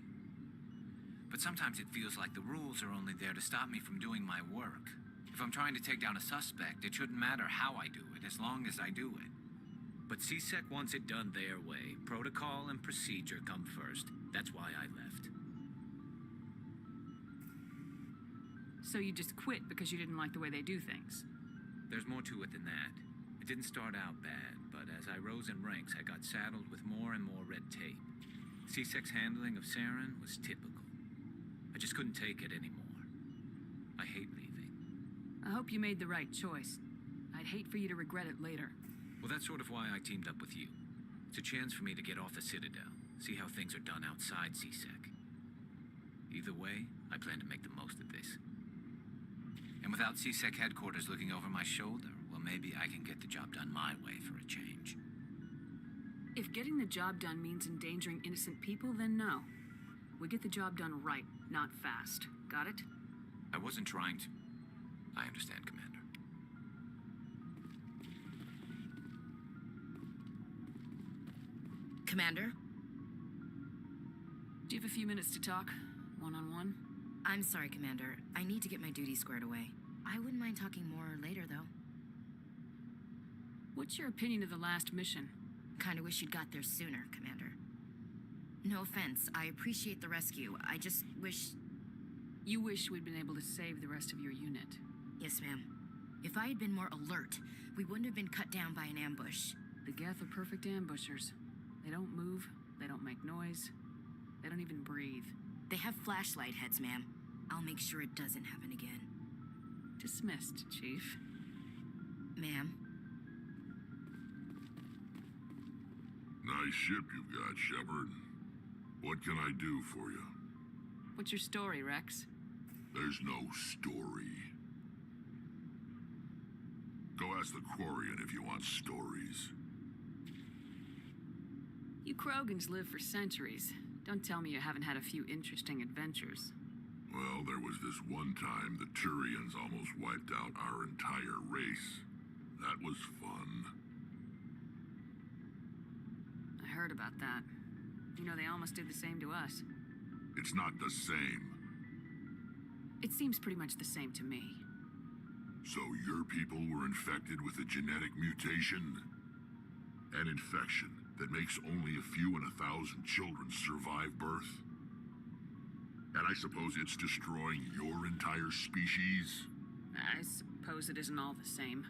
But sometimes it feels like the rules are only there to stop me from doing my work. If I'm trying to take down a suspect, it shouldn't matter how I do it, as long as I do it. But CSEC wants it done their way. Protocol and procedure come first. That's why I left. So you just quit because you didn't like the way they do things? There's more to it than that. It didn't start out bad, but as I rose in ranks, I got saddled with more and more red tape. CSEC's handling of Saren was typical. I just couldn't take it anymore. I hate leaving. I hope you made the right choice. I'd hate for you to regret it later. Well, that's sort of why I teamed up with you. It's a chance for me to get off the Citadel, see how things are done outside CSEC. Either way, I plan to make the most of this. And without CSEC headquarters looking over my shoulder, well, maybe I can get the job done my way for a change. If getting the job done means endangering innocent people, then no. We get the job done right, not fast. Got it? I wasn't trying to... I understand, Commander. Commander? Do you have a few minutes to talk? One-on-one? I'm sorry, Commander. I need to get my duties squared away. I wouldn't mind talking more later, though. What's your opinion of the last mission? Kinda wish you'd got there sooner, Commander. No offense, I appreciate the rescue. I just wish... You wish we'd been able to save the rest of your unit? Yes, ma'am. If I had been more alert, we wouldn't have been cut down by an ambush. The Geth are perfect ambushers. They don't move, they don't make noise, they don't even breathe. They have flashlight heads, ma'am. I'll make sure it doesn't happen again. Dismissed, Chief. Ma'am? Nice ship you've got, Shepard. What can I do for you? What's your story, Rex? There's no story. Go ask the Quarian if you want stories. You Krogans live for centuries. Don't tell me you haven't had a few interesting adventures. Well, there was this one time the Turians almost wiped out our entire race. That was fun. I heard about that. You know, they almost did the same to us. It's not the same. It seems pretty much the same to me. So your people were infected with a genetic mutation? An infection that makes only a few in 1,000 children survive birth? And I suppose it's destroying your entire species? I suppose it isn't all the same.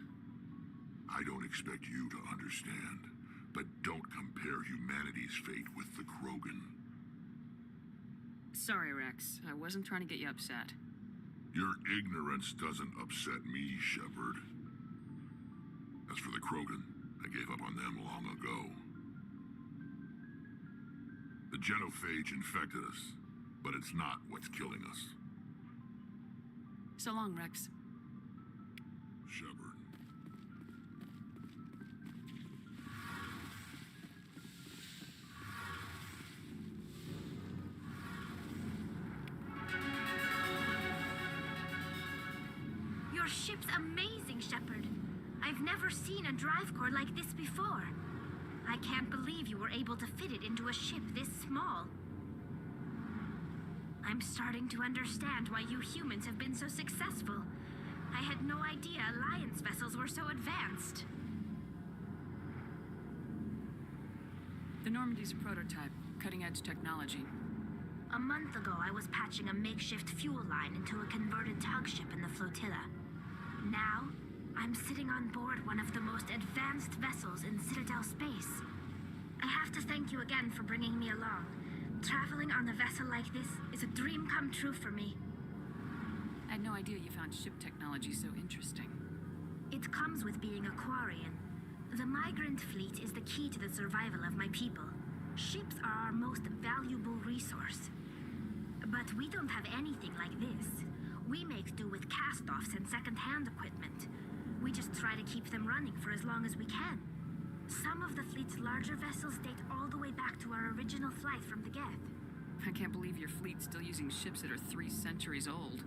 I don't expect you to understand, but don't compare humanity's fate with the Krogan. Sorry, Rex. I wasn't trying to get you upset. Your ignorance doesn't upset me, Shepard. As for the Krogan, I gave up on them long ago. The genophage infected us, but it's not what's killing us. So long, Rex. Shepard. Your ship's amazing, Shepard. I've never seen a drive core like this before. I can't believe you were able to fit it into a ship this small. I'm starting to understand why you humans have been so successful. I had no idea Alliance vessels were so advanced. The Normandy's a prototype, cutting-edge technology. A month ago, I was patching a makeshift fuel line into a converted tug ship in the flotilla. Now, I'm sitting on board one of the most advanced vessels in Citadel space. I have to thank you again for bringing me along. Traveling on a vessel like this is a dream come true for me. I had no idea you found ship technology so interesting. It comes with being a Quarian. The migrant fleet is the key to the survival of my people. Ships are our most valuable resource. But we don't have anything like this. We make do with cast-offs and second-hand equipment. We just try to keep them running for as long as we can. Some of the fleet's larger vessels date all the way back to our original flight from the Geth. I can't believe your fleet's still using ships that are 3 centuries old.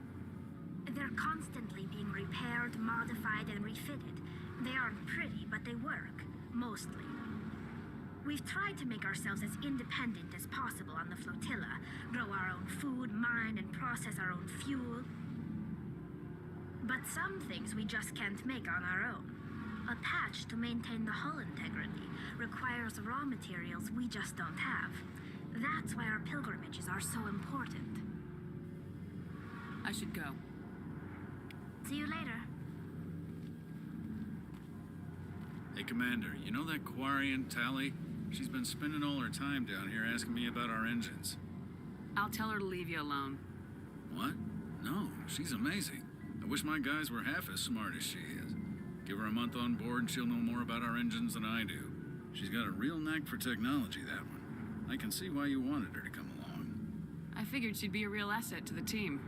They're constantly being repaired, modified, and refitted. They aren't pretty, but they work. Mostly. We've tried to make ourselves as independent as possible on the flotilla. Grow our own food, mine, and process our own fuel. But some things we just can't make on our own. A patch to maintain the hull integrity requires raw materials we just don't have. That's why our pilgrimages are so important. I should go. See you later. Hey, Commander, you know that Quarian, Tally? She's been spending all her time down here asking me about our engines. I'll tell her to leave you alone. What? No, she's amazing. I wish my guys were half as smart as she is. Give her a month on board and she'll know more about our engines than I do. She's got a real knack for technology, that one. I can see why you wanted her to come along. I figured she'd be a real asset to the team.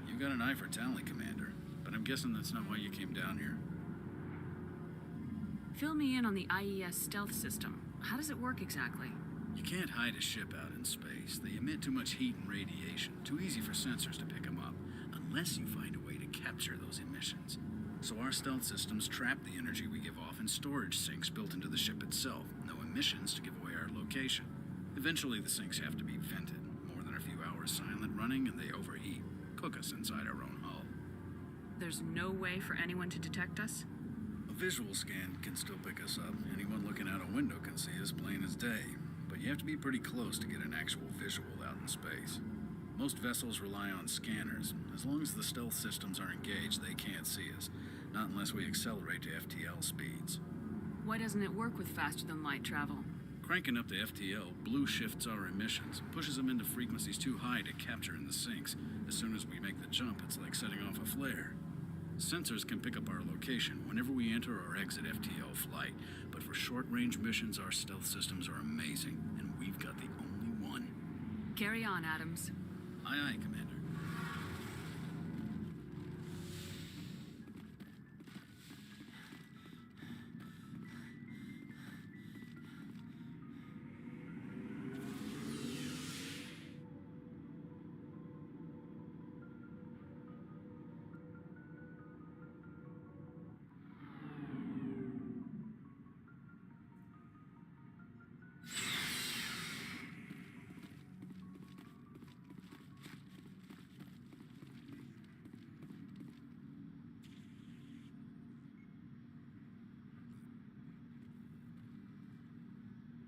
You got an eye for talent, Commander, but I'm guessing that's not why you came down here. Fill me in on the IES stealth system. How does it work exactly? You can't hide a ship out in space. They emit too much heat and radiation. Too easy for sensors to pick them up, unless you find a way to capture those emissions. So our stealth systems trap the energy we give off in storage sinks built into the ship itself. No emissions to give away our location. Eventually the sinks have to be vented. More than a few hours silent running and they overheat. Cook us inside our own hull. There's no way for anyone to detect us? A visual scan can still pick us up. Anyone looking out a window can see us plain as day. But you have to be pretty close to get an actual visual out in space. Most vessels rely on scanners. As long as the stealth systems are engaged, they can't see us. Not unless we accelerate to FTL speeds. Why doesn't it work with faster-than-light travel? Cranking up to FTL blue shifts our emissions, pushes them into frequencies too high to capture in the sinks. As soon as we make the jump, it's like setting off a flare. Sensors can pick up our location whenever we enter or exit FTL flight, but for short-range missions, our stealth systems are amazing, and we've got the only one. Carry on, Adams. Aye, aye, Commander.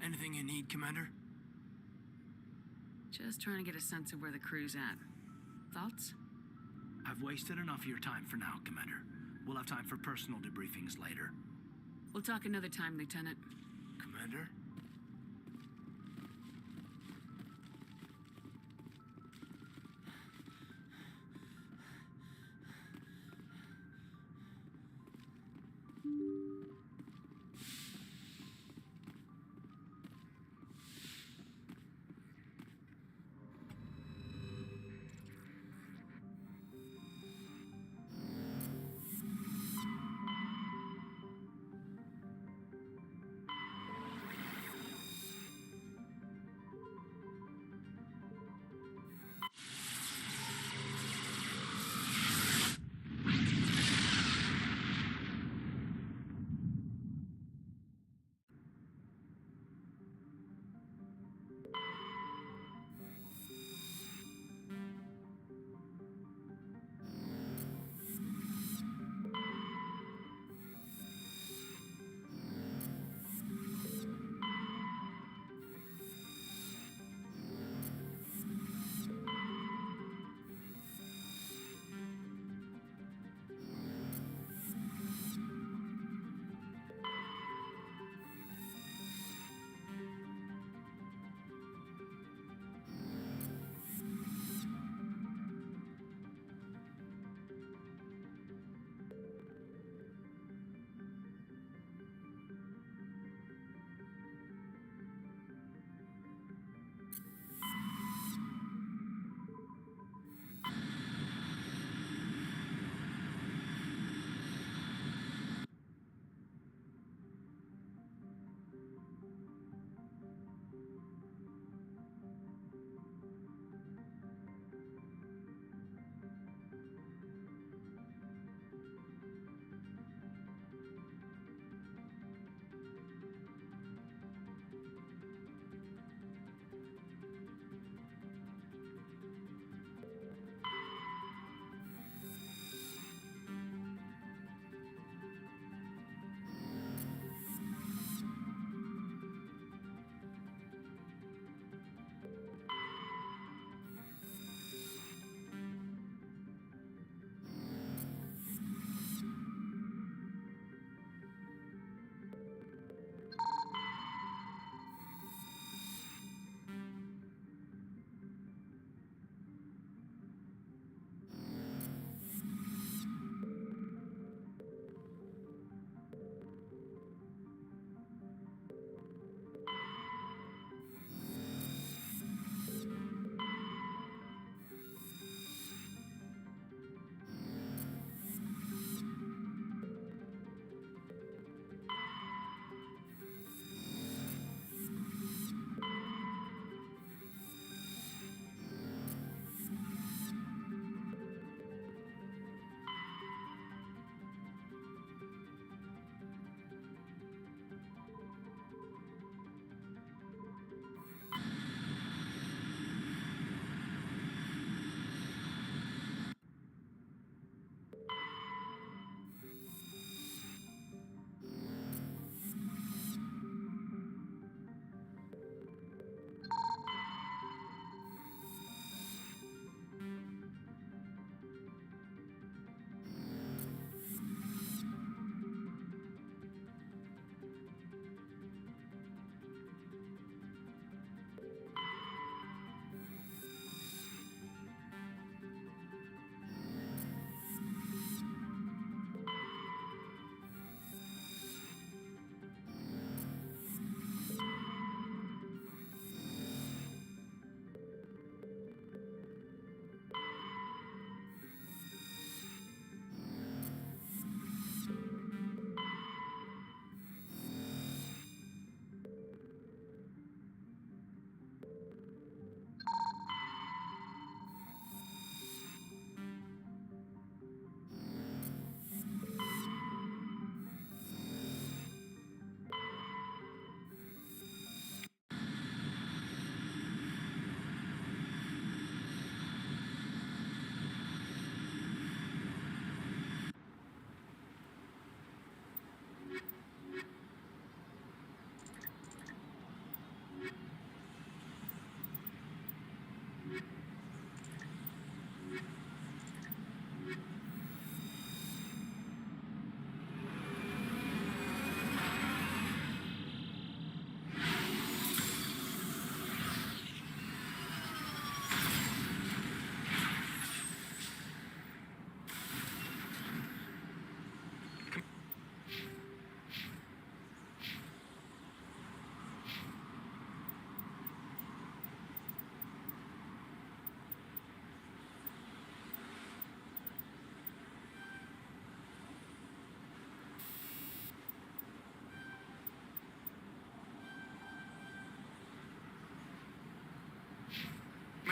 Anything you need, Commander? Just trying to get a sense of where the crew's at. Thoughts? I've wasted enough of your time for now, Commander. We'll have time for personal debriefings later. We'll talk another time, Lieutenant. Commander?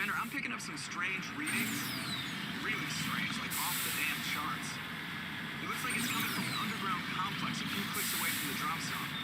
Commander, I'm picking up some strange readings. Really strange, like off the damn charts. It looks like it's coming from an underground complex a few clicks away from the drop zone.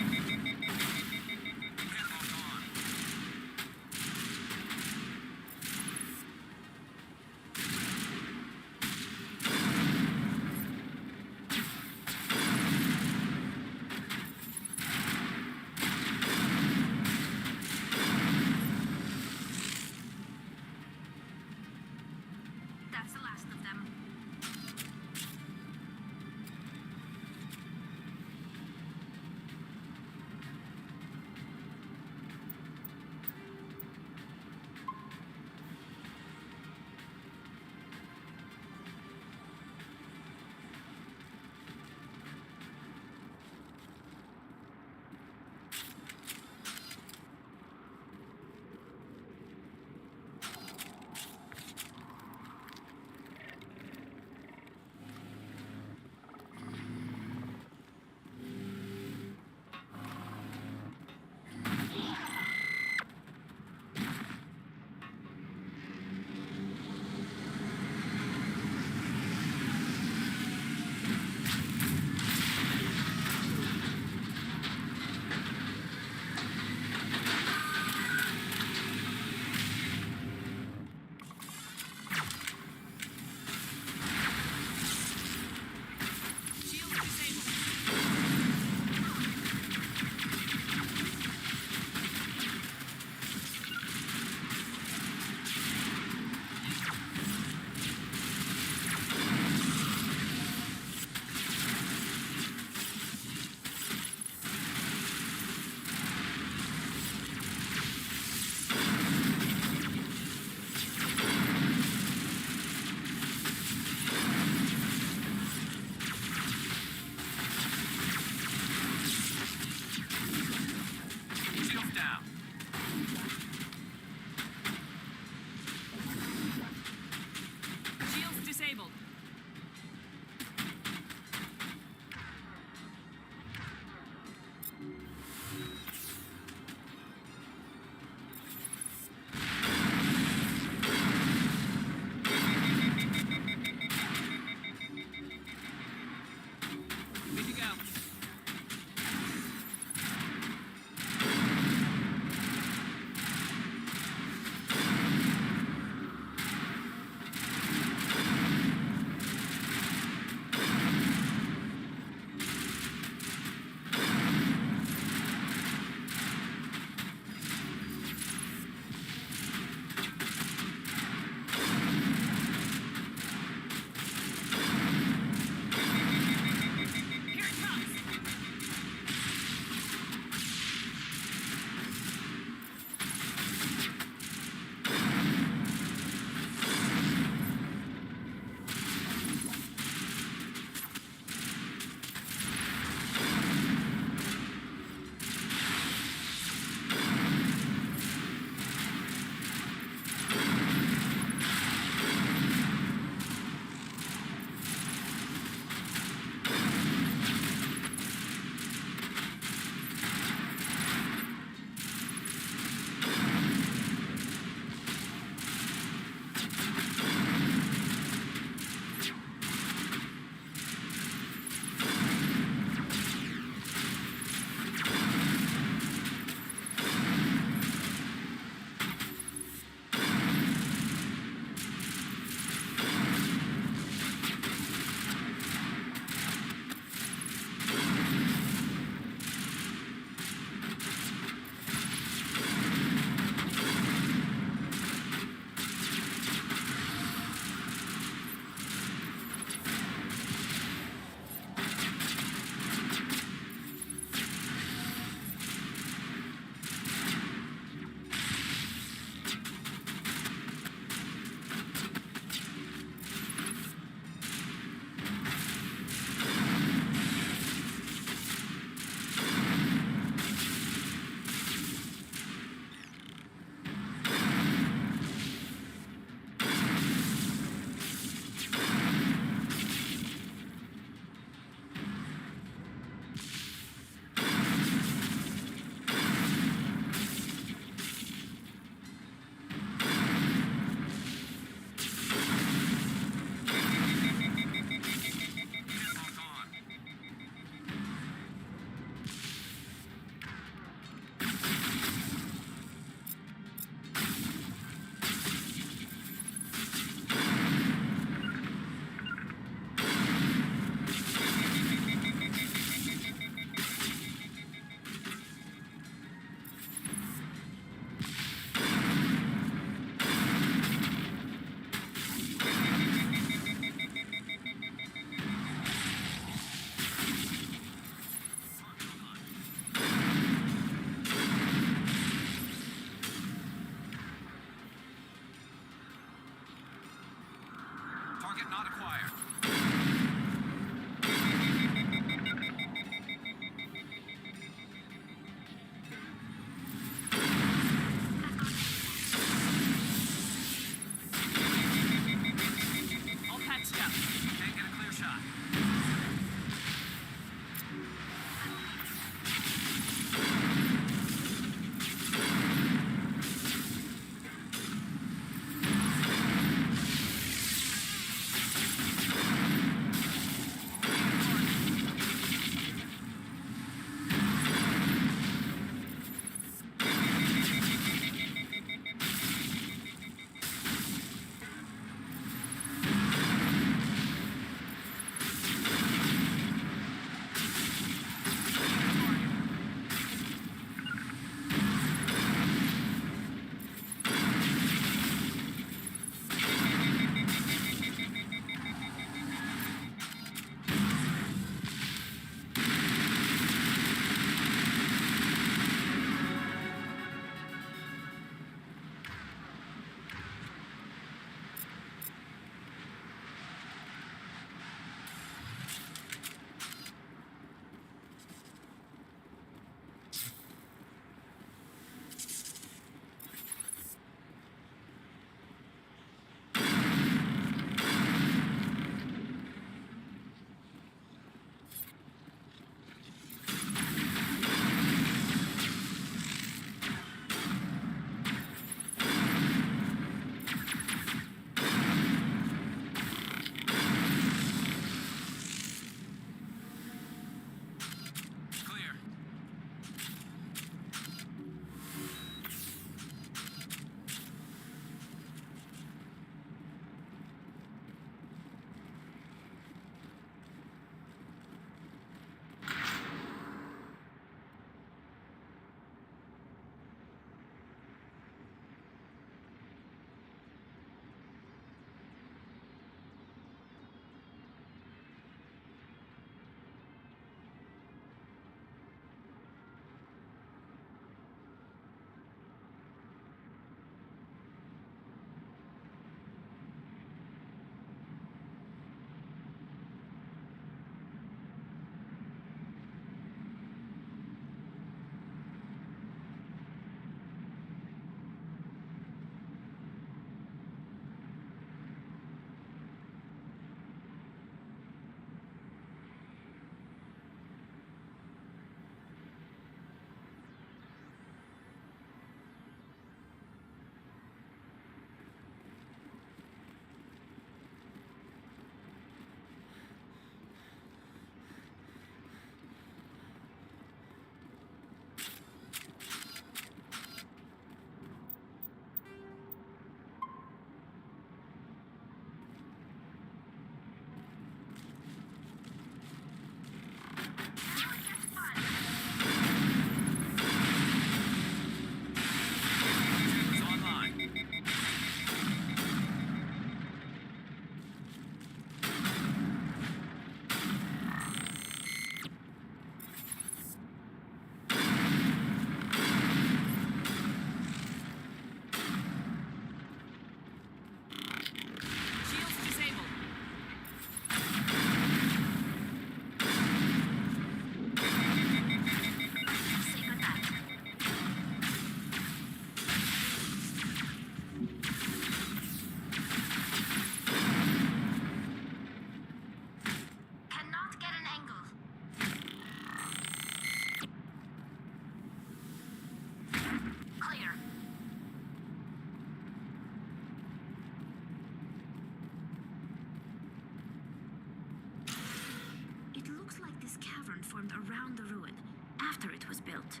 formed around the ruin, after it was built.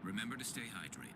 Remember to stay hydrated.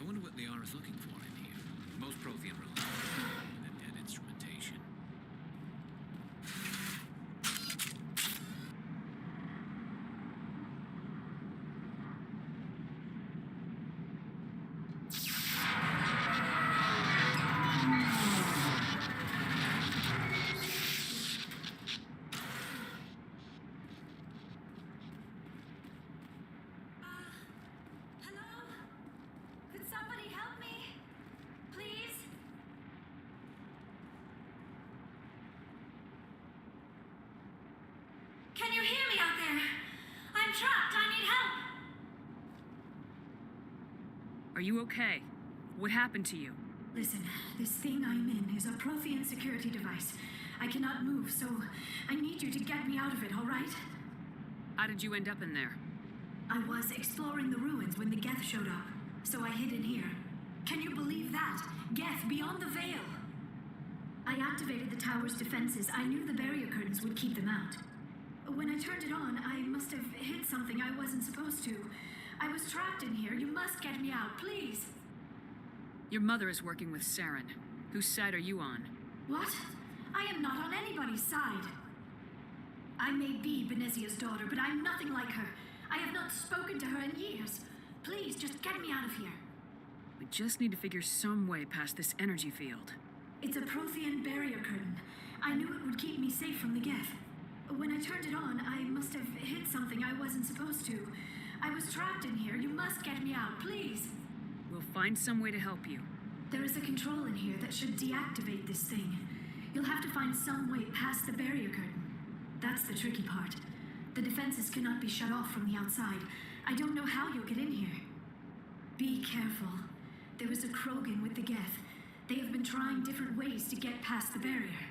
I wonder what Liara's looking for in here. Most Prothean rely on dead instrumentation. Hello? Could somebody help me? Please? Can you hear me out there? I'm trapped. I need help. Are you okay? What happened to you? Listen, this thing I'm in is a Prothean security device. I cannot move, so I need you to get me out of it, all right? How did you end up in there? I was exploring the ruins when the Geth showed up, so I hid in here. Can you believe that? Geth beyond the veil! I activated the tower's defenses. I knew the barrier curtains would keep them out. When I turned it on, I must have hit something I wasn't supposed to. I was trapped in here. You must get me out, please! Your mother is working with Saren. Whose side are you on? What? I am not on anybody's side. I may be Benezia's daughter, but I'm nothing like her. I have not spoken to her in years. Please, just get me out of here. We just need to figure some way past this energy field. It's a Prothean barrier curtain. I knew it would keep me safe from the Geth. When I turned it on, I must have hit something I wasn't supposed to. I was trapped in here. You must get me out, please. We'll find some way to help you. There is a control in here that should deactivate this thing. You'll have to find some way past the barrier curtain. That's the tricky part. The defenses cannot be shut off from the outside. I don't know how you'll get in here. Be careful. There is a Krogan with the Geth. They have been trying different ways to get past the barrier.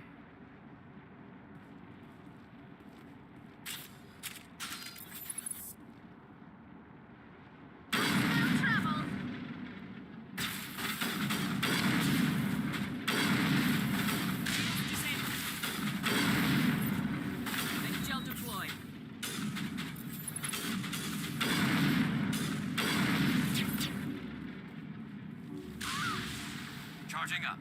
Gel deployed. Charging up.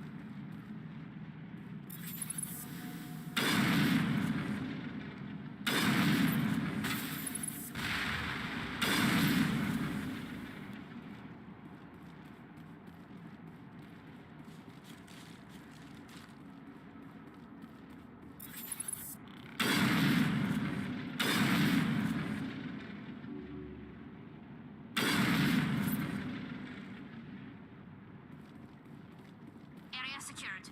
Area secured.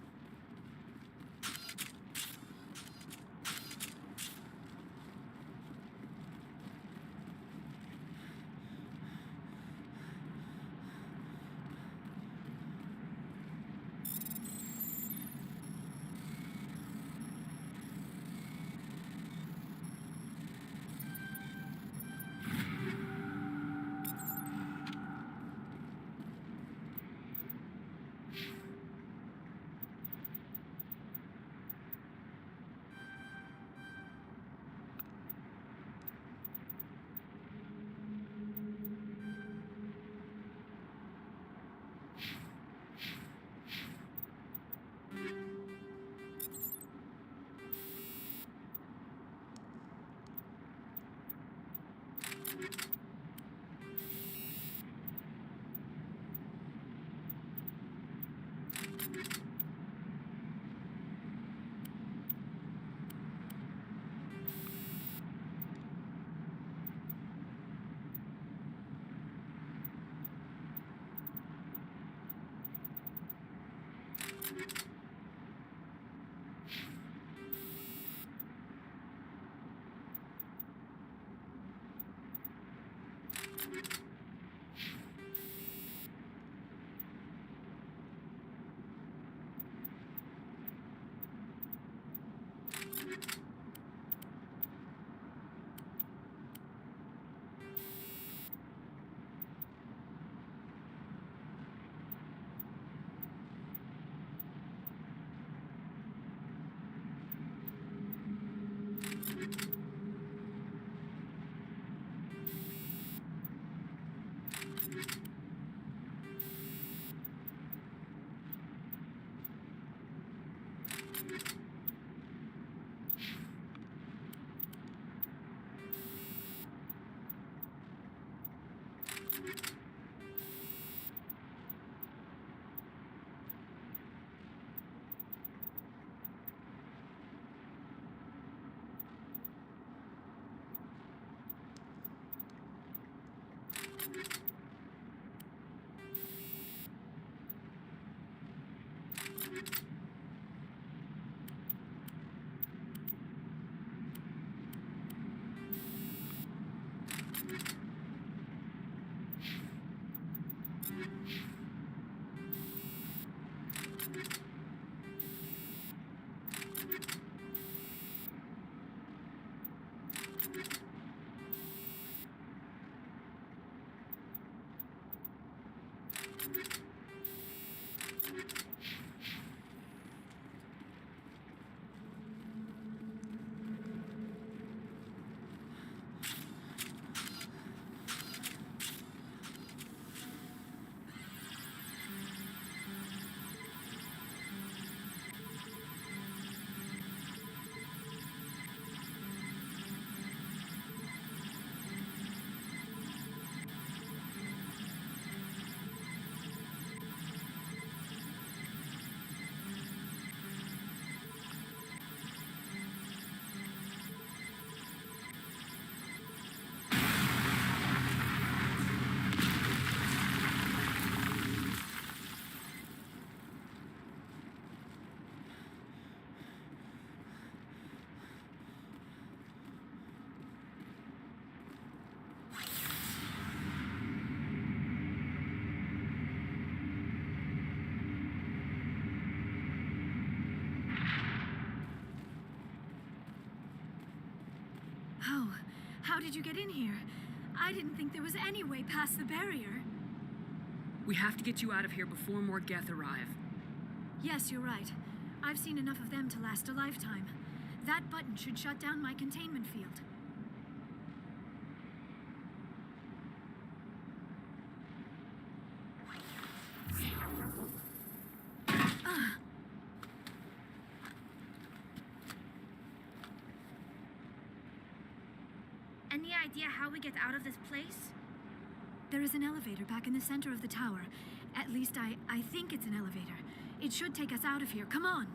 How did you get in here? I didn't think there was any way past the barrier. We have to get you out of here before more Geth arrive. Yes, you're right. I've seen enough of them to last a lifetime. That button should shut down my containment field. Any idea how we get out of this place? There is an elevator back in the center of the tower. At least I think it's an elevator. It should take us out of here. Come on!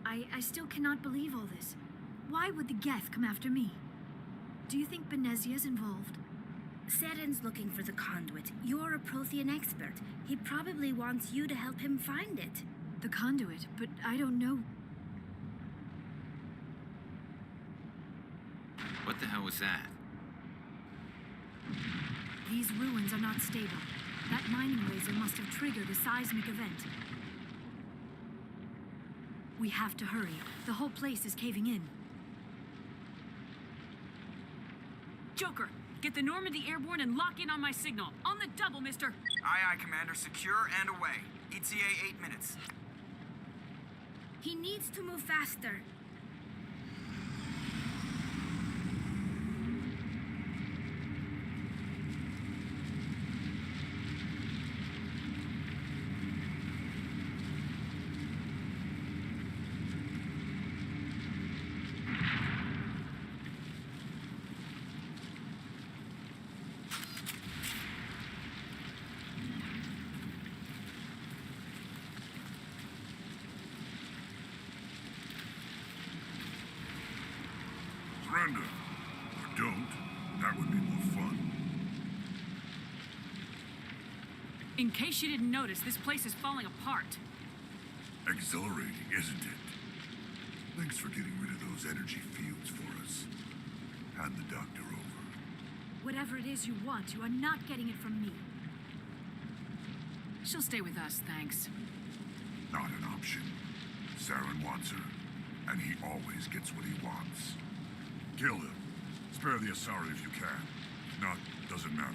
I still cannot believe all this. Why would the Geth come after me? Do you think Benezia's involved? Seren's looking for the conduit. You're a Prothean expert. He probably wants you to help him find it. The conduit? But I don't know. What the hell was that? These ruins are not stable. That mining laser must have triggered a seismic event. We have to hurry. The whole place is caving in. Joker, get the Normandy airborne and lock in on my signal. On the double, mister! Aye, aye, Commander. Secure and away. ETA 8 minutes. He needs to move faster. Surrender. Or don't. That would be more fun. In case you didn't notice, this place is falling apart. Exhilarating, isn't it? Thanks for getting rid of those energy fields for us. Hand the doctor over. Whatever it is you want, you are not getting it from me. She'll stay with us, thanks. Not an option. Saren wants her, and he always gets what he wants. Kill him. Spare the Asari if you can. If not, doesn't matter.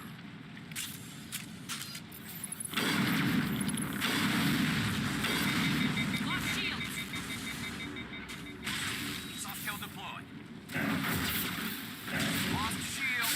Lock shields! Soft kill deployed. Lost shield.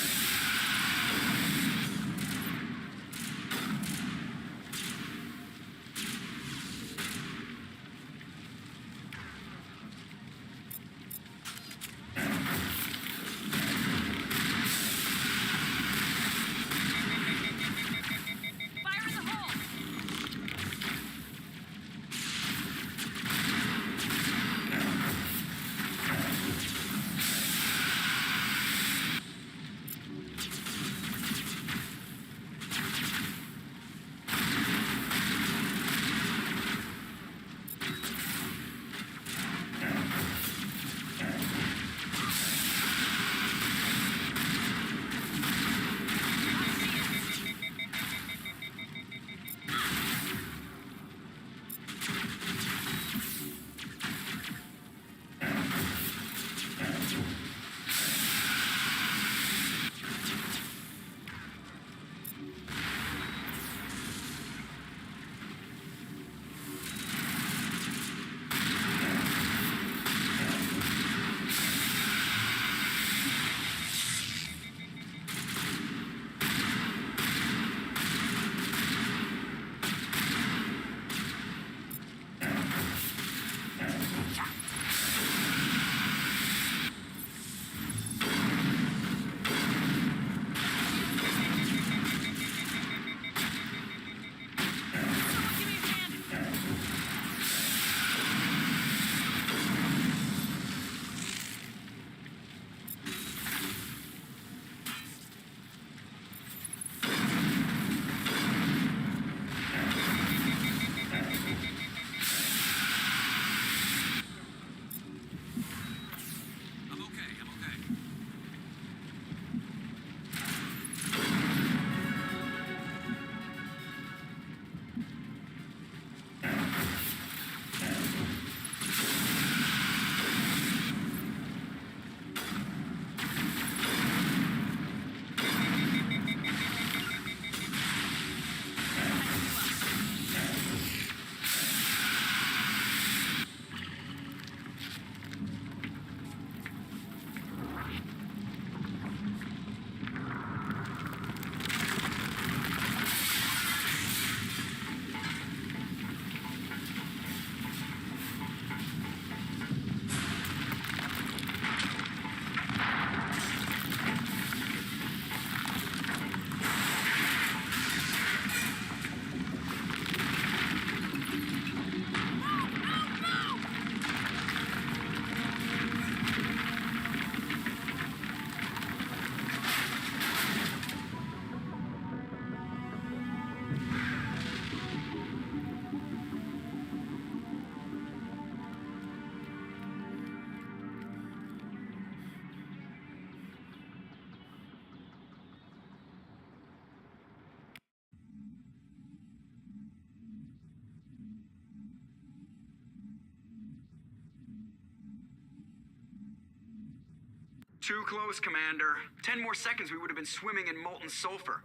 Too close, Commander. 10 more seconds, we would have been swimming in molten sulfur.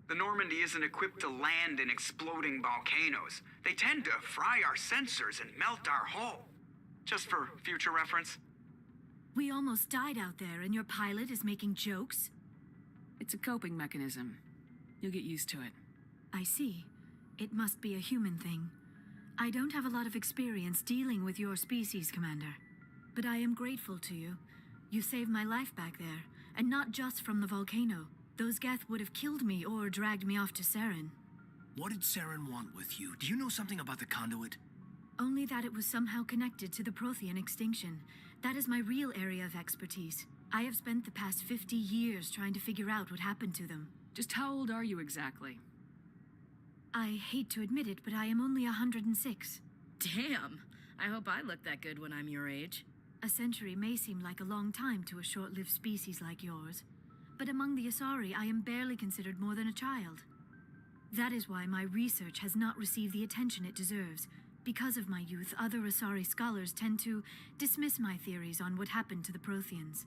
The Normandy isn't equipped to land in exploding volcanoes. They tend to fry our sensors and melt our hull. Just for future reference. We almost died out there, and your pilot is making jokes? It's a coping mechanism. You'll get used to it. I see. It must be a human thing. I don't have a lot of experience dealing with your species, Commander. But I am grateful to you. You saved my life back there, and not just from the volcano. Those Geth would have killed me or dragged me off to Saren. What did Saren want with you? Do you know something about the conduit? Only that it was somehow connected to the Prothean extinction. That is my real area of expertise. I have spent the past 50 years trying to figure out what happened to them. Just how old are you exactly? I hate to admit it, but I am only 106. Damn! I hope I look that good when I'm your age. A century may seem like a long time to a short-lived species like yours, but among the Asari, I am barely considered more than a child. That is why my research has not received the attention it deserves. Because of my youth, other Asari scholars tend to dismiss my theories on what happened to the Protheans.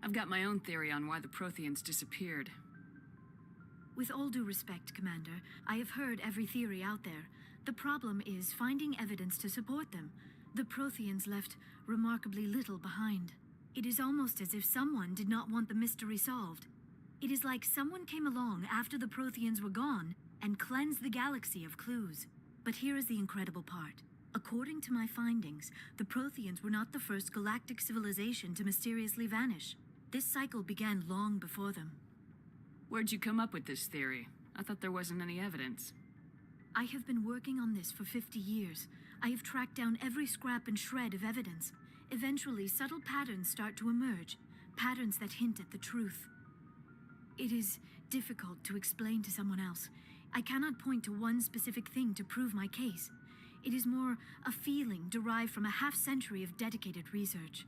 I've got my own theory on why the Protheans disappeared. With all due respect, Commander, I have heard every theory out there. The problem is finding evidence to support them. The Protheans left remarkably little behind. It is almost as if someone did not want the mystery solved. It is like someone came along after the Protheans were gone and cleansed the galaxy of clues. But here is the incredible part. According to my findings, the Protheans were not the first galactic civilization to mysteriously vanish. This cycle began long before them. Where'd you come up with this theory? I thought there wasn't any evidence. I have been working on this for 50 years. I have tracked down every scrap and shred of evidence. Eventually, subtle patterns start to emerge, patterns that hint at the truth. It is difficult to explain to someone else. I cannot point to one specific thing to prove my case. It is more a feeling derived from a half-century of dedicated research.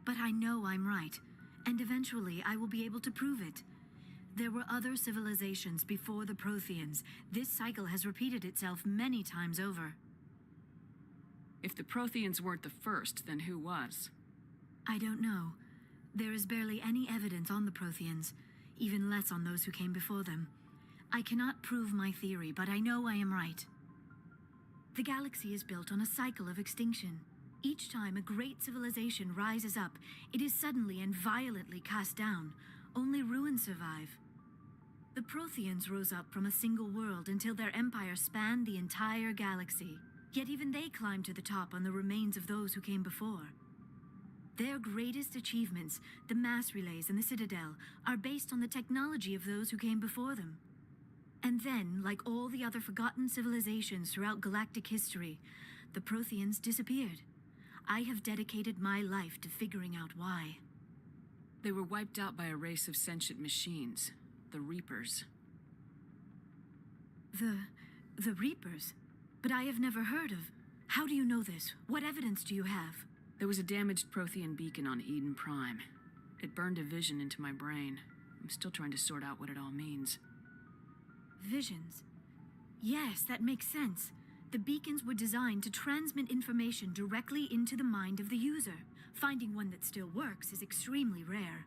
But I know I'm right, and eventually I will be able to prove it. There were other civilizations before the Protheans. This cycle has repeated itself many times over. If the Protheans weren't the first, then who was? I don't know. There is barely any evidence on the Protheans, even less on those who came before them. I cannot prove my theory, but I know I am right. The galaxy is built on a cycle of extinction. Each time a great civilization rises up, it is suddenly and violently cast down. Only ruins survive. The Protheans rose up from a single world until their empire spanned the entire galaxy. Yet even they climbed to the top on the remains of those who came before. Their greatest achievements, the mass relays and the Citadel, are based on the technology of those who came before them. And then, like all the other forgotten civilizations throughout galactic history, the Protheans disappeared. I have dedicated my life to figuring out why. They were wiped out by a race of sentient machines, the Reapers. The Reapers? But I have never heard of. How do you know this? What evidence do you have? There was a damaged Prothean beacon on Eden Prime. It burned a vision into my brain. I'm still trying to sort out what it all means. Visions? Yes, that makes sense. The beacons were designed to transmit information directly into the mind of the user. Finding one that still works is extremely rare.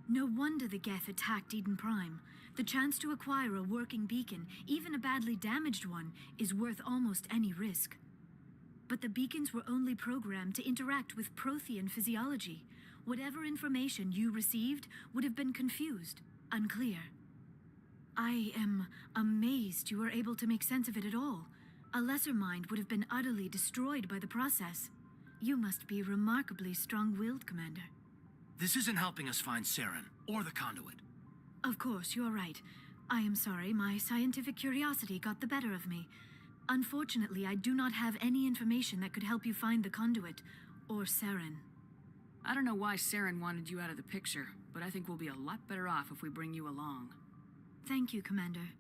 No wonder the Geth attacked Eden Prime. The chance to acquire a working beacon, even a badly damaged one, is worth almost any risk. But the beacons were only programmed to interact with Prothean physiology. Whatever information you received would have been confused, unclear. I am amazed you were able to make sense of it at all. A lesser mind would have been utterly destroyed by the process. You must be remarkably strong-willed, Commander. This isn't helping us find Saren, or the conduit. Of course, you're right. I am sorry, my scientific curiosity got the better of me. Unfortunately, I do not have any information that could help you find the conduit, or Saren. I don't know why Saren wanted you out of the picture, but I think we'll be a lot better off if we bring you along. Thank you, Commander.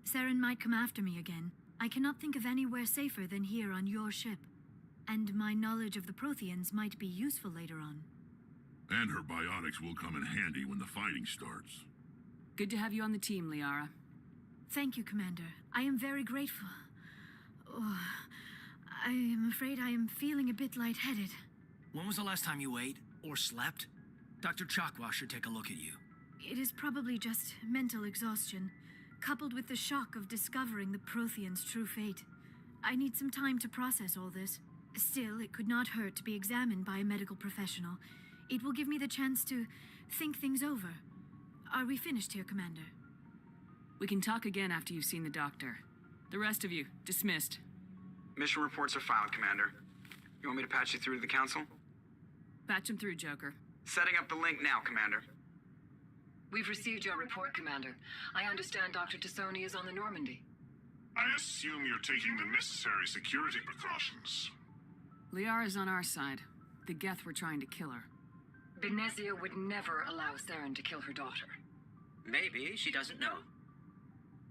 Saren might come after me again. I cannot think of anywhere safer than here on your ship. And my knowledge of the Protheans might be useful later on. And her biotics will come in handy when the fighting starts. Good to have you on the team, Liara. Thank you, Commander. I am very grateful. Oh, I am afraid I am feeling a bit lightheaded. When was the last time you ate, or slept? Dr. Chakwa should take a look at you. It is probably just mental exhaustion, coupled with the shock of discovering the Prothean's true fate. I need some time to process all this. Still, it could not hurt to be examined by a medical professional. It will give me the chance to think things over. Are we finished here, Commander? We can talk again after you've seen the doctor. The rest of you, dismissed. Mission reports are filed, Commander. You want me to patch you through to the Council? Patch him through, Joker. Setting up the link now, Commander. We've received your report, Commander. I understand Dr. Tassoni is on the Normandy. I assume you're taking the necessary security precautions. Liara's on our side. The Geth were trying to kill her. Benezia would never allow Saren to kill her daughter. Maybe she doesn't know.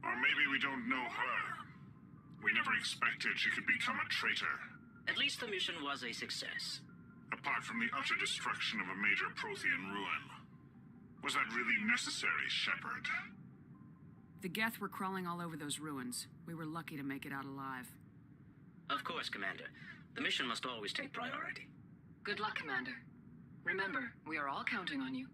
Or maybe we don't know her. We never expected she could become a traitor. At least the mission was a success. Apart from the utter destruction of a major Prothean ruin. Was that really necessary, Shepard? The Geth were crawling all over those ruins. We were lucky to make it out alive. Of course, Commander. The mission must always take priority. Good luck, Commander. Remember, we are all counting on you.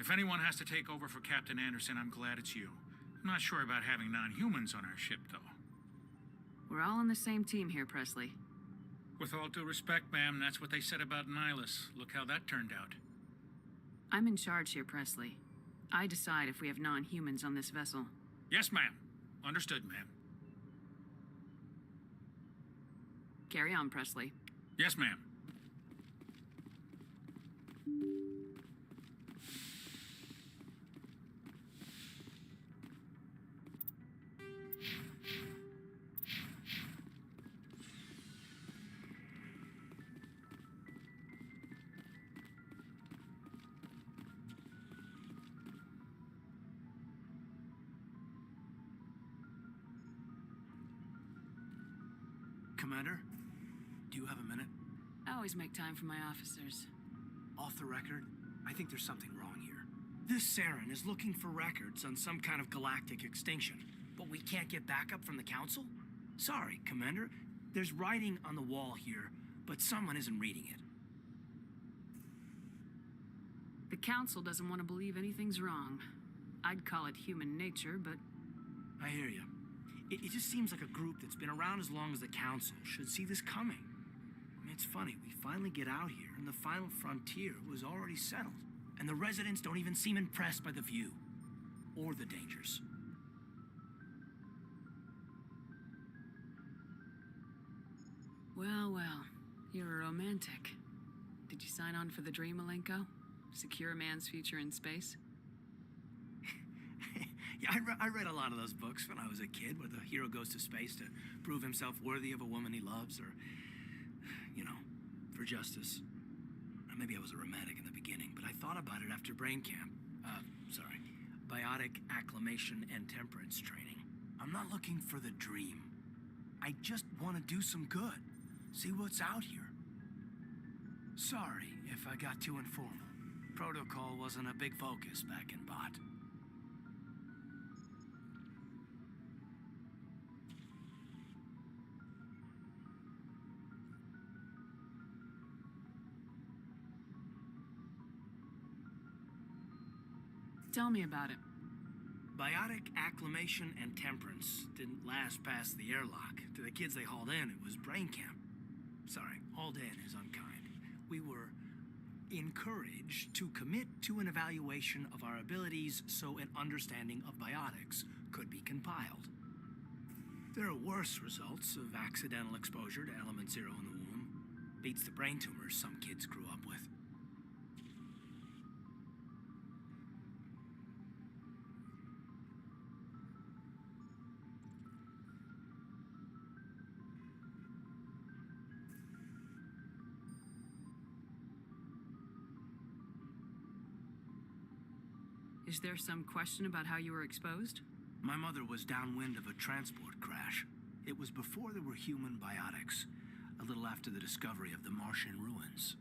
If anyone has to take over for Captain Anderson, I'm glad it's you. I'm not sure about having non-humans on our ship, though. We're all on the same team here, Presley. With all due respect, ma'am, that's what they said about Nihilus. Look how that turned out. I'm in charge here, Presley. I decide if we have non-humans on this vessel. Yes, ma'am. Understood, ma'am. Carry on, Presley. Yes, ma'am. Commander, do you have a minute? I always make time for my officers. Off the record, I think there's something wrong here. This Saren is looking for records on some kind of galactic extinction, but we can't get backup from the Council? Sorry, Commander. There's writing on the wall here, but someone isn't reading it. The Council doesn't want to believe anything's wrong. I'd call it human nature, but... I hear you. It just seems like a group that's been around as long as the Council should see this coming. I mean, it's funny, we finally get out here, and the final frontier was already settled. And the residents don't even seem impressed by the view. Or the dangers. Well, well. You're a romantic. Did you sign on for the dream, Malenko? Secure a man's future in space? Yeah, I read a lot of those books when I was a kid, where the hero goes to space to prove himself worthy of a woman he loves, or, you know, for justice. Or maybe I was a romantic in the beginning, but I thought about it after brain camp. Biotic acclimation and temperance training. I'm not looking for the dream. I just want to do some good. See what's out here. Sorry if I got too informal. Protocol wasn't a big focus back in Bot. Tell me about it. Biotic acclimation and temperance didn't last past the airlock. To the kids they hauled in, it was brain camp. Sorry, hauled in is unkind. We were encouraged to commit to an evaluation of our abilities so an understanding of biotics could be compiled. There are worse results of accidental exposure to element zero in the womb. Beats the brain tumors some kids grew up with. Is there some question about how you were exposed? My mother was downwind of a transport crash. It was before there were human biotics, a little after the discovery of the Martian ruins.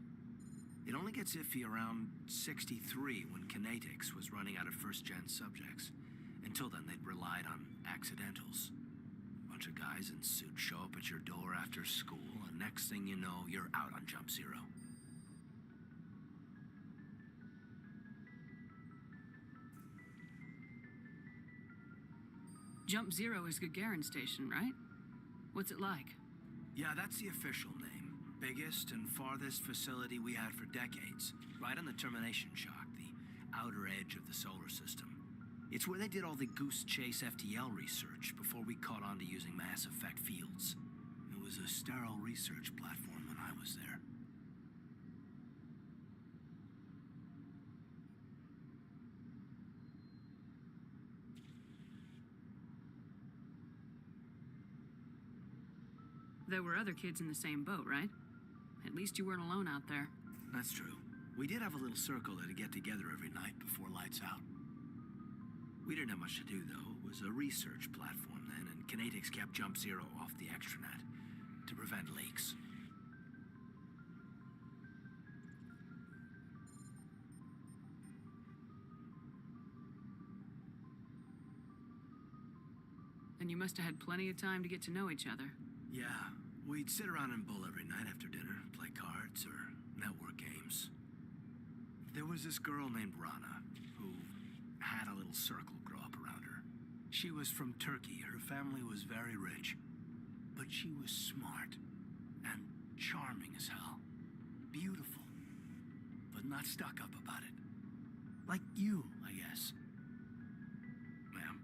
It only gets iffy around 63 when Kinetics was running out of first-gen subjects. Until then, they'd relied on accidentals. A bunch of guys in suits show up at your door after school, and next thing you know, you're out on Jump Zero. Jump Zero is Gagarin Station, right? What's it like? Yeah, that's the official name. Biggest and farthest facility we had for decades. Right on the termination shock, the outer edge of the solar system. It's where they did all the Goose Chase FTL research before we caught on to using mass effect fields. It was a sterile research platform when I was there. There were other kids in the same boat, right? At least you weren't alone out there. That's true. We did have a little circle that'd get together every night before lights out. We didn't have much to do, though. It was a research platform then, and Kinetics kept Jump Zero off the extranet to prevent leaks. And you must have had plenty of time to get to know each other. Yeah, we'd sit around and bull every night after dinner, play cards or network games. There was this girl named Rana, who had a little circle grow up around her. She was from Turkey. Her family was very rich. But she was smart and Charming as hell. Beautiful. But not stuck up about it. Like you, I guess. Ma'am.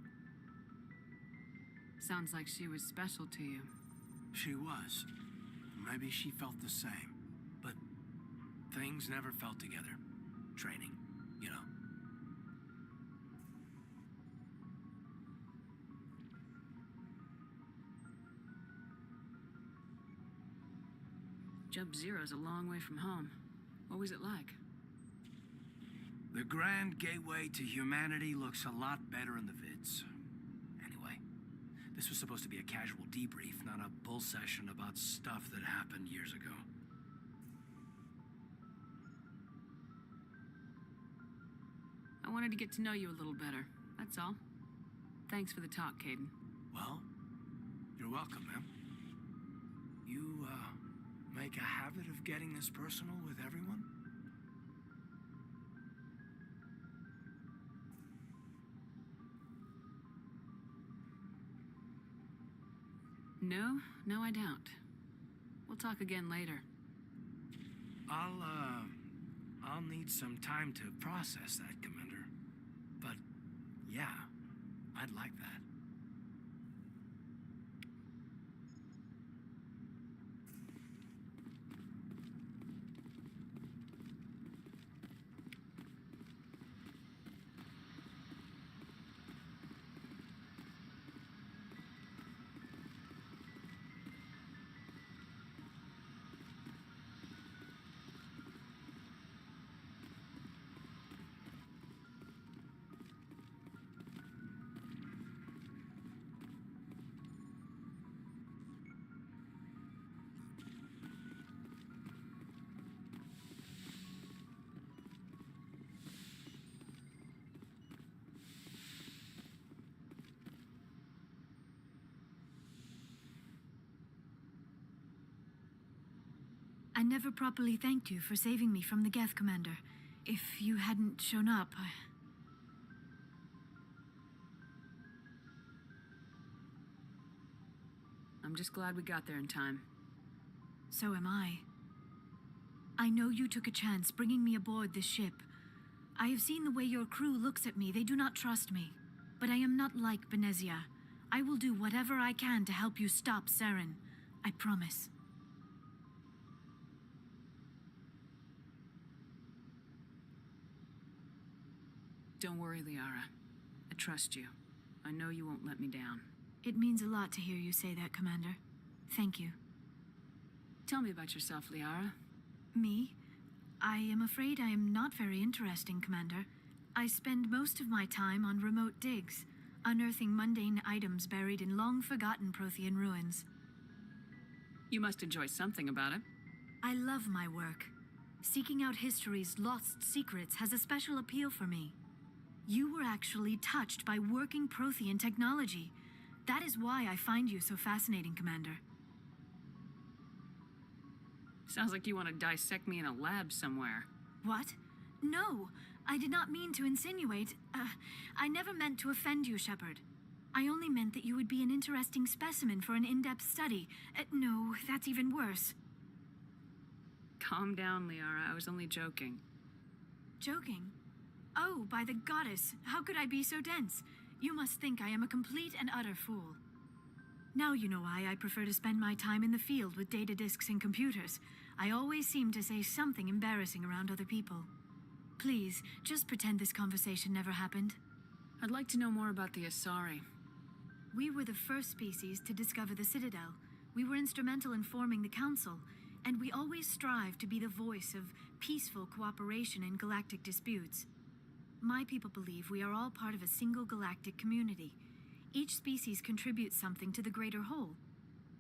Sounds like she was special to you. She was. Maybe she felt the same. But things never felt together. Training, you know. Jump Zero's a long way from home. What was it like? The Grand Gateway to Humanity looks a lot better in the vids. Anyway, this was supposed to be a casual debrief, not a bull session about stuff that happened years ago. I wanted to get to know you a little better, that's all. Thanks for the talk, Caden. Well, you're welcome, ma'am. You, make a habit of getting this personal with everyone? No, I don't. We'll talk again later. I'll need some time to process that, Commander. But, yeah, I'd like that. I never properly thanked you for saving me from the Geth, Commander. If you hadn't shown up, I'm just glad we got there in time. So am I. I know you took a chance bringing me aboard this ship. I have seen the way your crew looks at me. They do not trust me. But I am not like Benezia. I will do whatever I can to help you stop Saren. I promise. Don't worry, Liara. I trust you. I know you won't let me down. It means a lot to hear you say that, Commander. Thank you. Tell me about yourself, Liara. Me? I am afraid I am not very interesting, Commander. I spend most of my time on remote digs, unearthing mundane items buried in long-forgotten Prothean ruins. You must enjoy something about it. I love my work. Seeking out history's lost secrets has a special appeal for me. You were actually touched by working Prothean technology. That is why I find you so fascinating, Commander. Sounds like you want to dissect me in a lab somewhere. What? No, I did not mean to insinuate. I never meant to offend you, Shepard. I only meant that you would be an interesting specimen for an in-depth study. No, that's even worse. Calm down, Liara. I was only joking. Joking? Oh, by the goddess, how could I be so dense? You must think I am a complete and utter fool. Now you know why I prefer to spend my time in the field with data disks and computers. I always seem to say something embarrassing around other people. Please, just pretend this conversation never happened. I'd like to know more about the Asari. We were the first species to discover the Citadel. We were instrumental in forming the Council, and we always strive to be the voice of peaceful cooperation in galactic disputes. My people believe we are all part of a single galactic community. Each species contributes something to the greater whole.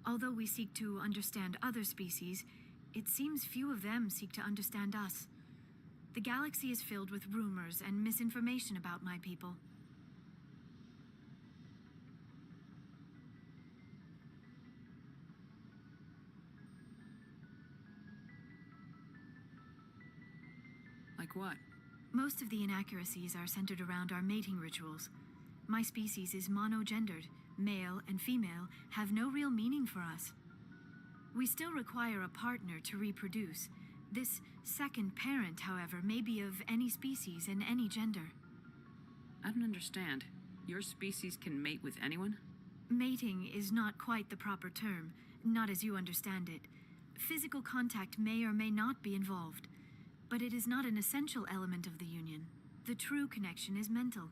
Although we seek to understand other species, it seems few of them seek to understand us. The galaxy is filled with rumors and misinformation about my people. Like what? Most of the inaccuracies are centered around our mating rituals. My species is monogendered. Male and female have no real meaning for us. We still require a partner to reproduce. This second parent, however, may be of any species and any gender. I don't understand. Your species can mate with anyone? Mating is not quite the proper term, not as you understand it. Physical contact may or may not be involved, but it is not an essential element of the union. The true connection is mental.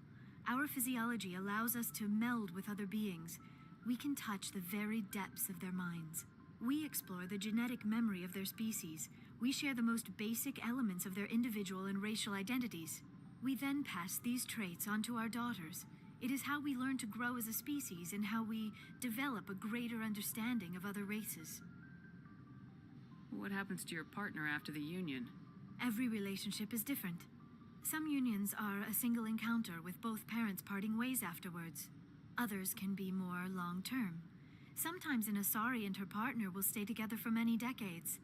Our physiology allows us to meld with other beings. We can touch the very depths of their minds. We explore the genetic memory of their species. We share the most basic elements of their individual and racial identities. We then pass these traits on to our daughters. It is how we learn to grow as a species and how we develop a greater understanding of other races. What happens to your partner after the union? Every relationship is different. Some unions are a single encounter with both parents parting ways afterwards. Others can be more long-term. Sometimes an Asari and her partner will stay together for many decades.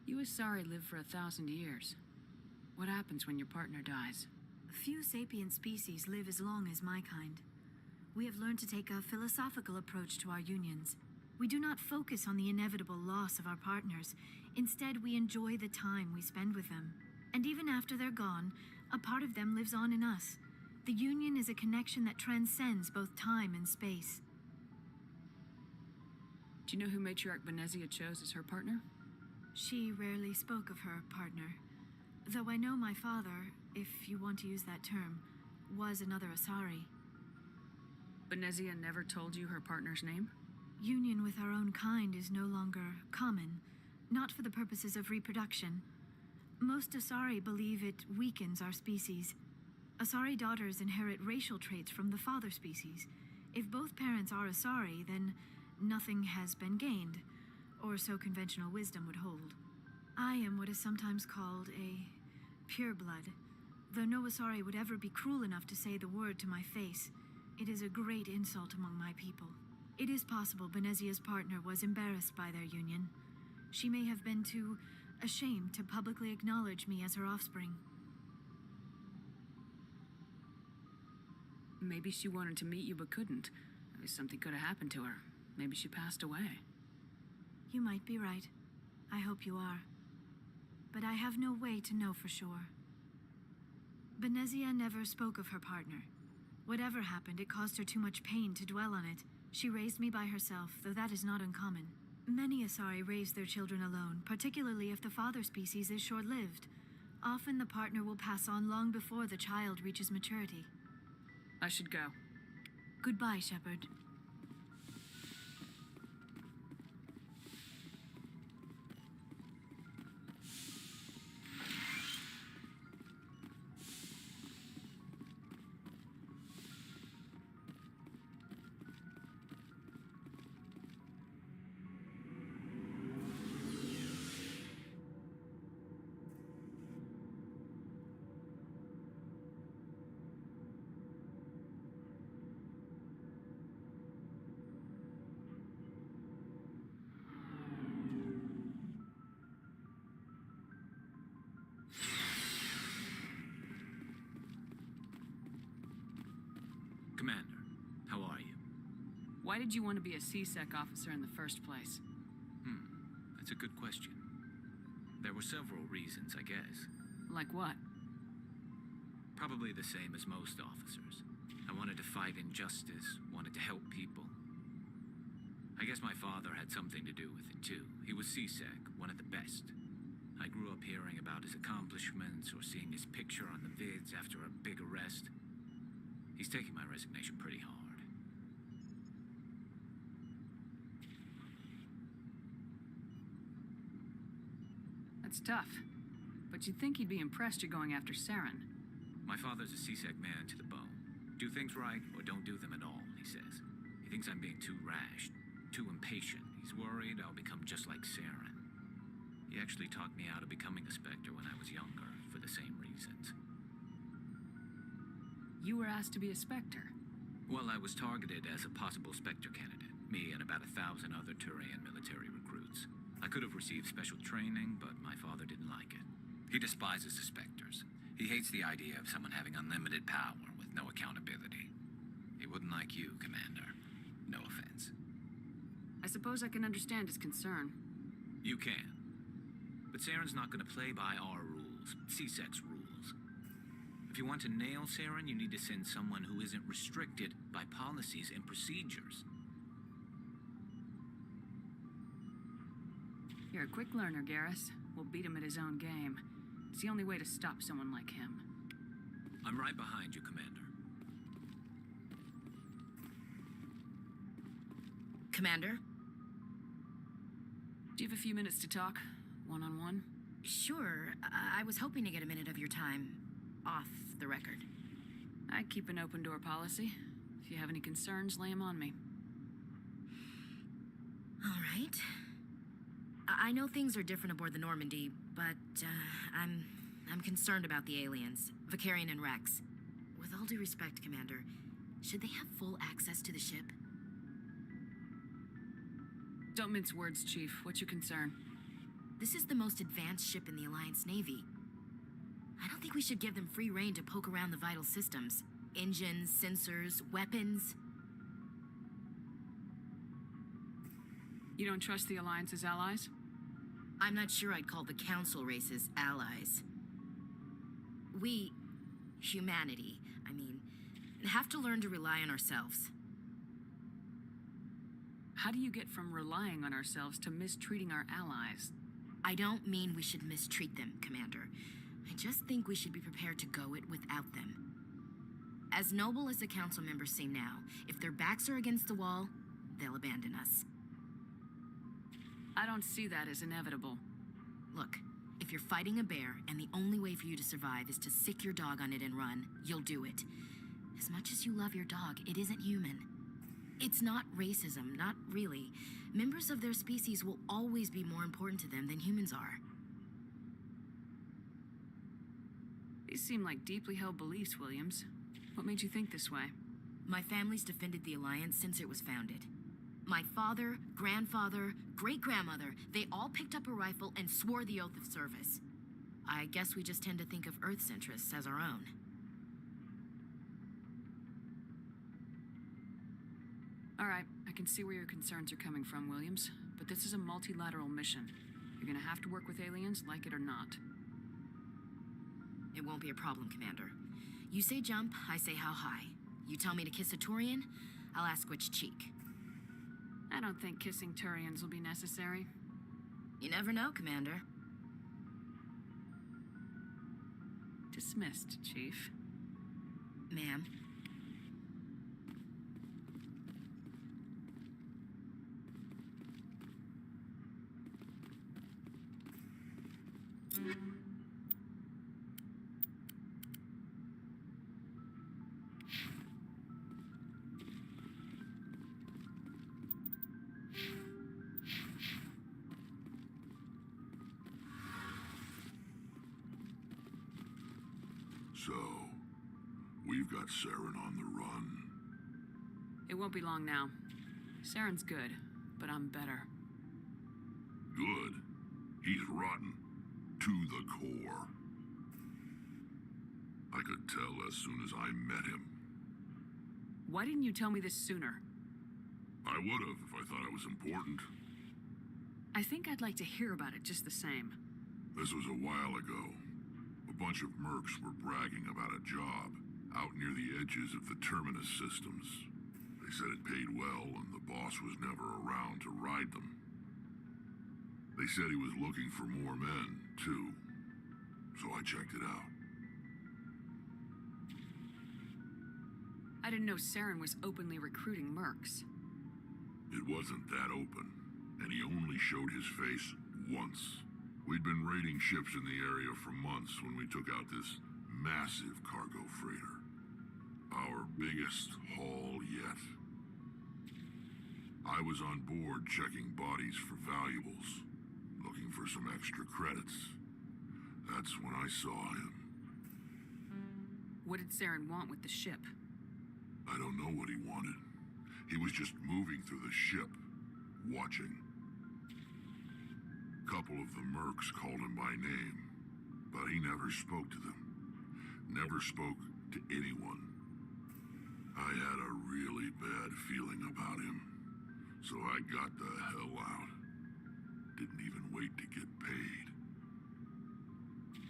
You Asari live for 1,000 years. What happens when your partner dies? Few sapient species live as long as my kind. We have learned to take a philosophical approach to our unions. We do not focus on the inevitable loss of our partners. Instead, we enjoy the time we spend with them. And even after they're gone, a part of them lives on in us. The union is a connection that transcends both time and space. Do you know who Matriarch Benezia chose as her partner? She rarely spoke of her partner. Though I know my father, if you want to use that term, was another Asari. Benezia never told you her partner's name? Union with our own kind is no longer common, not for the purposes of reproduction. Most Asari believe it weakens our species. Asari daughters inherit racial traits from the father species. If both parents are Asari, then nothing has been gained, or so conventional wisdom would hold. I am what is sometimes called a pureblood, though no Asari would ever be cruel enough to say the word to my face. It is a great insult among my people. It is possible Benezia's partner was embarrassed by their union. She may have been too ashamed to publicly acknowledge me as her offspring. Maybe she wanted to meet you but couldn't. Maybe something could have happened to her. Maybe she passed away. You might be right. I hope you are. But I have no way to know for sure. Benezia never spoke of her partner. Whatever happened, it caused her too much pain to dwell on it. She raised me by herself, though that is not uncommon. Many Asari raise their children alone, particularly if the father species is short-lived. Often the partner will pass on long before the child reaches maturity. I should go. Goodbye, Shepard. Commander, how are you? Why did you want to be a C-Sec officer in the first place? That's a good question. There were several reasons, I guess. Like what? Probably the same as most officers. I wanted to fight injustice, wanted to help people. I guess my father had something to do with it too. He was C-Sec, one of the best. I grew up hearing about his accomplishments or seeing his picture on the vids after a big arrest. He's taking my resignation pretty hard. That's tough. But you'd think he'd be impressed you're going after Saren. My father's a C-Sec man to the bone. Do things right or don't do them at all, he says. He thinks I'm being too rash, too impatient. He's worried I'll become just like Saren. He actually talked me out of becoming a Spectre when I was younger, for the same reasons. You were asked to be a Spectre? Well, I was targeted as a possible Spectre candidate. Me and about 1,000 other Turian military recruits. I could have received special training, but my father didn't like it. He despises the Spectres. He hates the idea of someone having unlimited power with no accountability. He wouldn't like you, Commander. No offense. I suppose I can understand his concern. You can. But Saren's not gonna play by our rules, C-Sec's rules. If you want to nail Saren, you need to send someone who isn't restricted by policies and procedures. You're a quick learner, Garrus. We'll beat him at his own game. It's the only way to stop someone like him. I'm right behind you, Commander. Commander? Do you have a few minutes to talk? One-on-one? Sure. I was hoping to get a minute of your time off the record. I keep an open door policy. If you have any concerns, lay them on me. All right. I know things are different aboard the Normandy, but I'm concerned about the aliens, Vicarian and Rex. With all due respect, Commander, should they have full access to the ship? Don't mince words, Chief. What's your concern? This is the most advanced ship in the Alliance Navy. I don't think we should give them free rein to poke around the vital systems. Engines, sensors, weapons. You don't trust the Alliance's allies? I'm not sure I'd call the Council races allies. We, humanity, have to learn to rely on ourselves. How do you get from relying on ourselves to mistreating our allies? I don't mean we should mistreat them, Commander. I just think we should be prepared to go it without them. As noble as the Council members seem now, if their backs are against the wall, they'll abandon us. I don't see that as inevitable. Look, if you're fighting a bear and the only way for you to survive is to sick your dog on it and run, you'll do it. As much as you love your dog, it isn't human. It's not racism, not really. Members of their species will always be more important to them than humans are. These seem like deeply held beliefs, Williams. What made you think this way? My family's defended the Alliance since it was founded. My father, grandfather, great-grandmother, they all picked up a rifle and swore the oath of service. I guess we just tend to think of Earth's interests as our own. All right, I can see where your concerns are coming from, Williams. But this is a multilateral mission. You're gonna have to work with aliens, like it or not. It won't be a problem, Commander. You say jump, I say how high. You tell me to kiss a Turian, I'll ask which cheek. I don't think kissing Turians will be necessary. You never know, Commander. Dismissed, Chief. Ma'am. So, we've got Saren on the run. It won't be long now. Saren's good, but I'm better. Good. He's rotten. To the core. I could tell as soon as I met him. Why didn't you tell me this sooner? I would have if I thought it was important. I think I'd like to hear about it just the same. This was a while ago. A bunch of mercs were bragging about a job out near the edges of the Terminus systems. They said it paid well and the boss was never around to ride them. They said he was looking for more men, too. So I checked it out. I didn't know Saren was openly recruiting mercs. It wasn't that open, and he only showed his face once. We'd been raiding ships in the area for months when we took out this massive cargo freighter. Our biggest haul yet. I was on board checking bodies for valuables, looking for some extra credits. That's when I saw him. What did Saren want with the ship? I don't know what he wanted. He was just moving through the ship, watching. Couple of the mercs called him by name, but he never spoke to them. Never spoke to anyone. I had a really bad feeling about him. So I got the hell out. Didn't even wait to get paid.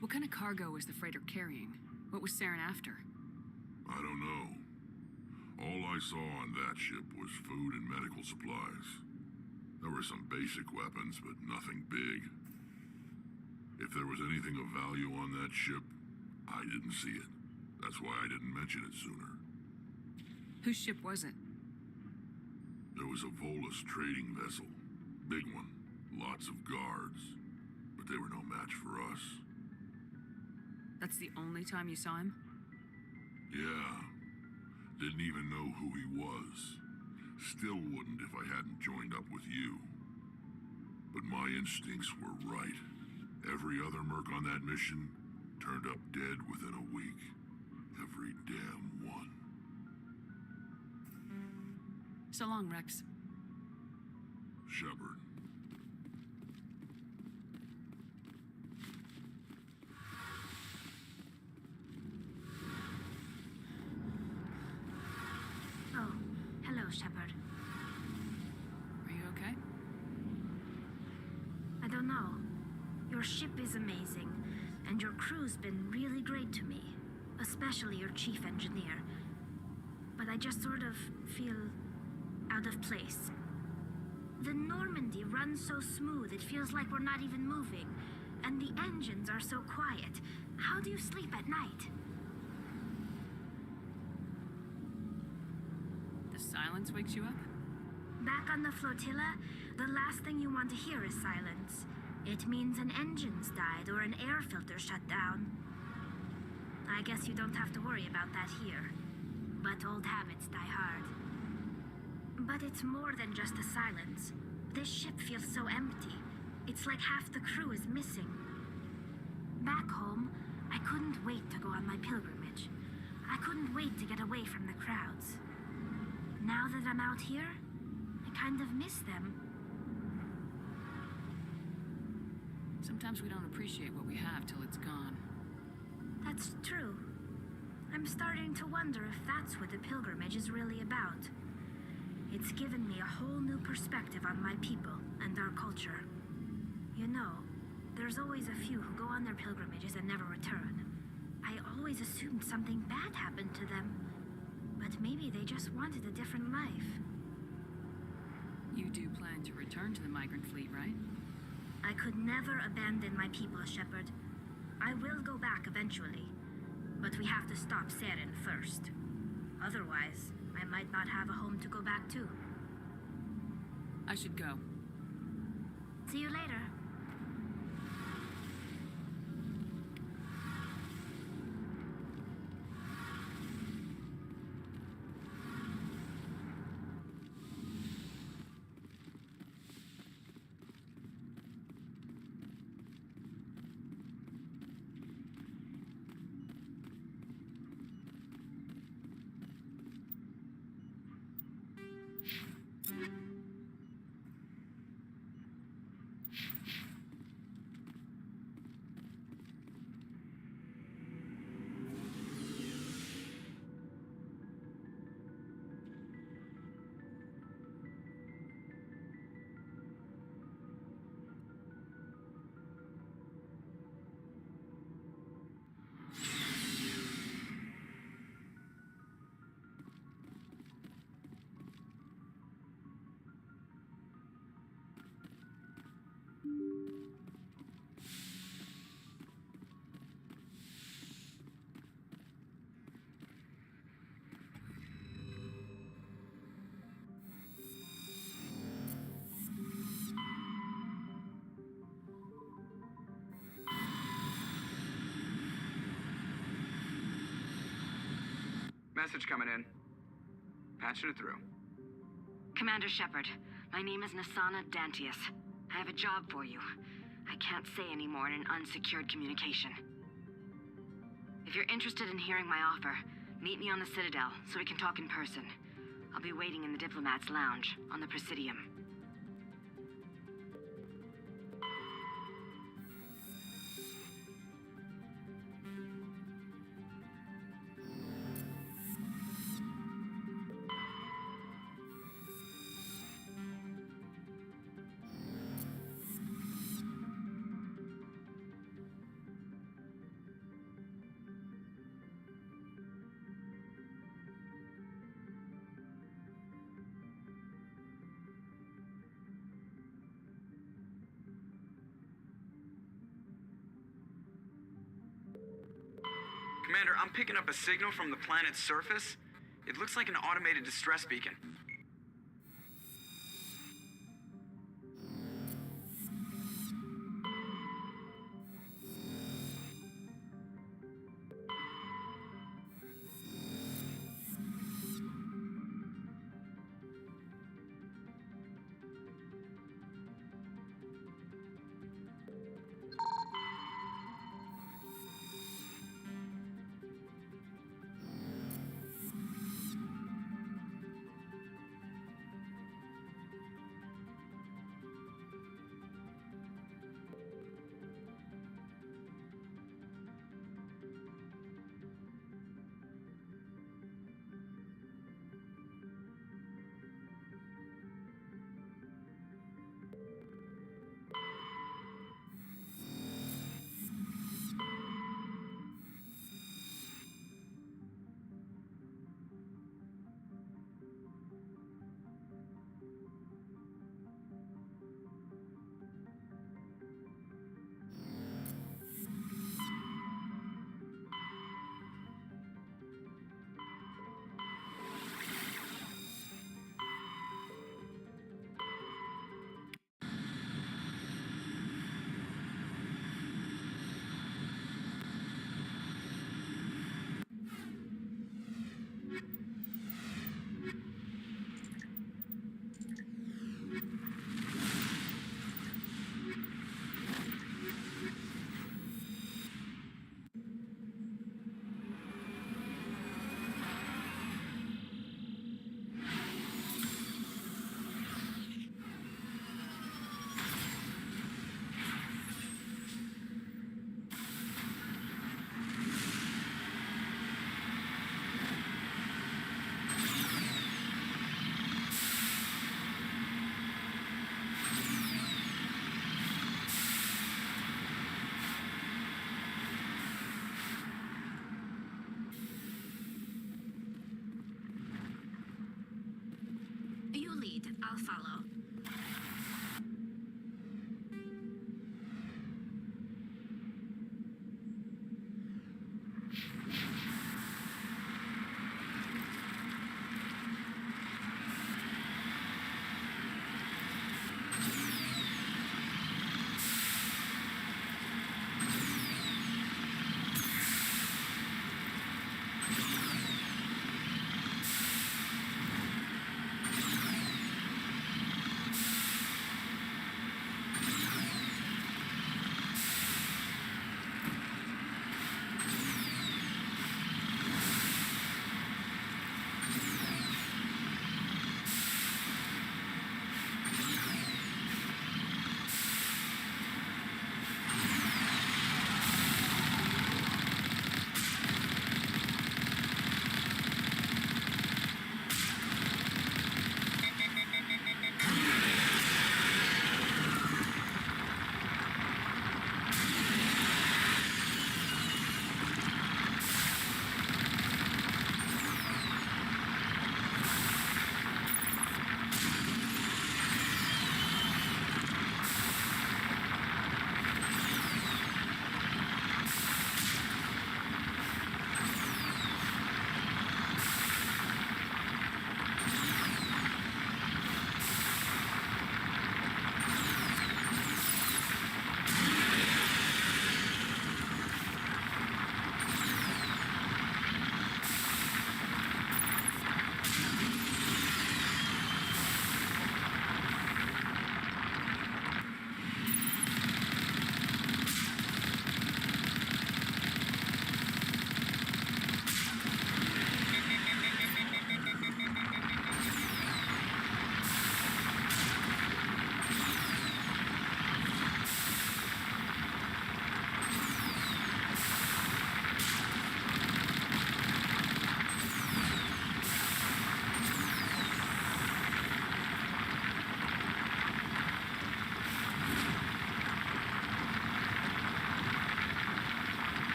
What kind of cargo was the freighter carrying? What was Saren after? I don't know. All I saw on that ship was food and medical supplies. There were some basic weapons, but nothing big. If there was anything of value on that ship, I didn't see it. That's why I didn't mention it sooner. Whose ship was it? There was a Volus trading vessel. Big one. Lots of guards. But they were no match for us. That's the only time you saw him? Yeah. Didn't even know who he was. Still wouldn't if I hadn't joined up with you. But my instincts were right. Every other merc on that mission turned up dead within a week. Every damn one. So long, Rex. Shepard. Oh, hello, Shepard. Are you okay? I don't know. Your ship is amazing, and your crew's been really great to me, especially your chief engineer. But I just sort of feel out of place. The Normandy runs so smooth it feels like we're not even moving, and the engines are so quiet. How do you sleep at night? The silence wakes you up? Back on the flotilla, the last thing you want to hear is silence. It means an engine's died or an air filter shut down. I guess you don't have to worry about that here. But old habits die hard. But it's more than just the silence. This ship feels so empty. It's like half the crew is missing. Back home, I couldn't wait to go on my pilgrimage. I couldn't wait to get away from the crowds. Now that I'm out here, I kind of miss them. Sometimes we don't appreciate what we have till it's gone. That's true. I'm starting to wonder if that's what the pilgrimage is really about. It's given me a whole new perspective on my people and our culture. You know, there's always a few who go on their pilgrimages and never return. I always assumed something bad happened to them, but maybe they just wanted a different life. You do plan to return to the migrant fleet, right? I could never abandon my people, Shepard. I will go back eventually, but we have to stop Saren first. Otherwise, I might not have a home to go back to. I should go. See you later. Message coming in. Patching it through. Commander Shepard, my name is Nasana Dantius. I have a job for you. I can't say any more in an unsecured communication. If you're interested in hearing my offer, meet me on the Citadel so we can talk in person. I'll be waiting in the Diplomat's Lounge on the Presidium. Commander, I'm picking up a signal from the planet's surface. It looks like an automated distress beacon. You lead, I'll follow.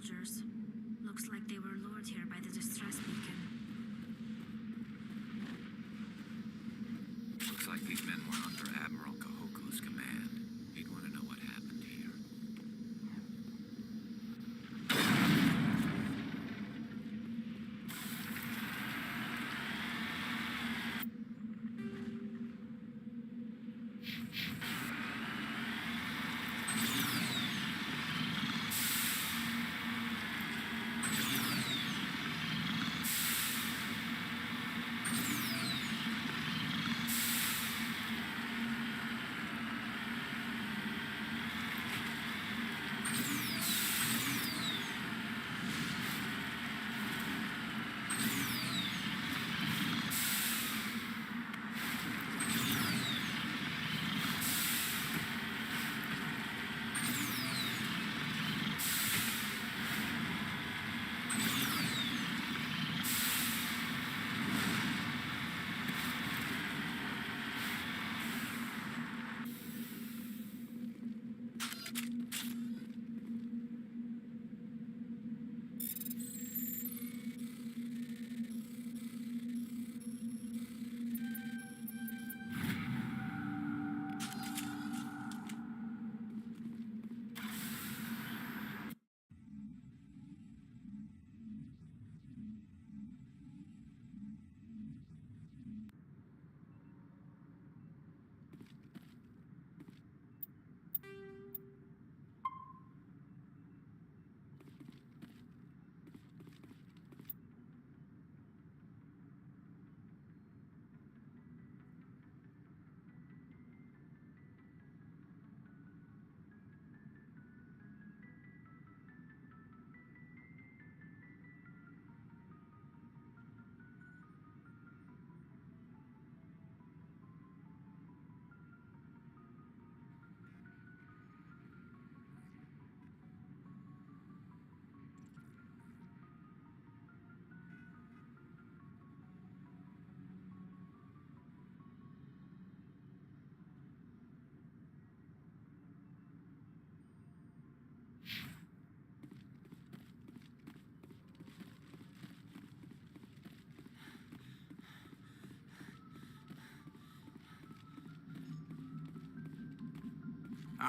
soldiers. Looks like they were lured here by the distress beacon. Looks like these men were under Admiral Kahoku's command. He'd want to know what happened here.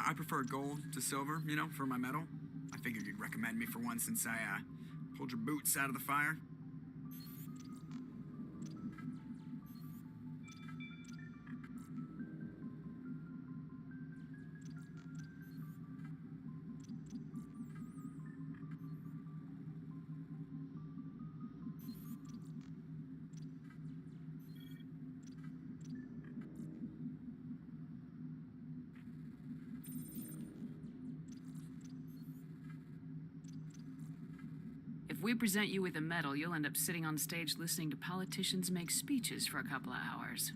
I prefer gold to silver, you know, for my medal. I figured you'd recommend me for one since I, pulled your boots out of the fire. If we present you with a medal, you'll end up sitting on stage listening to politicians make speeches for a couple of hours.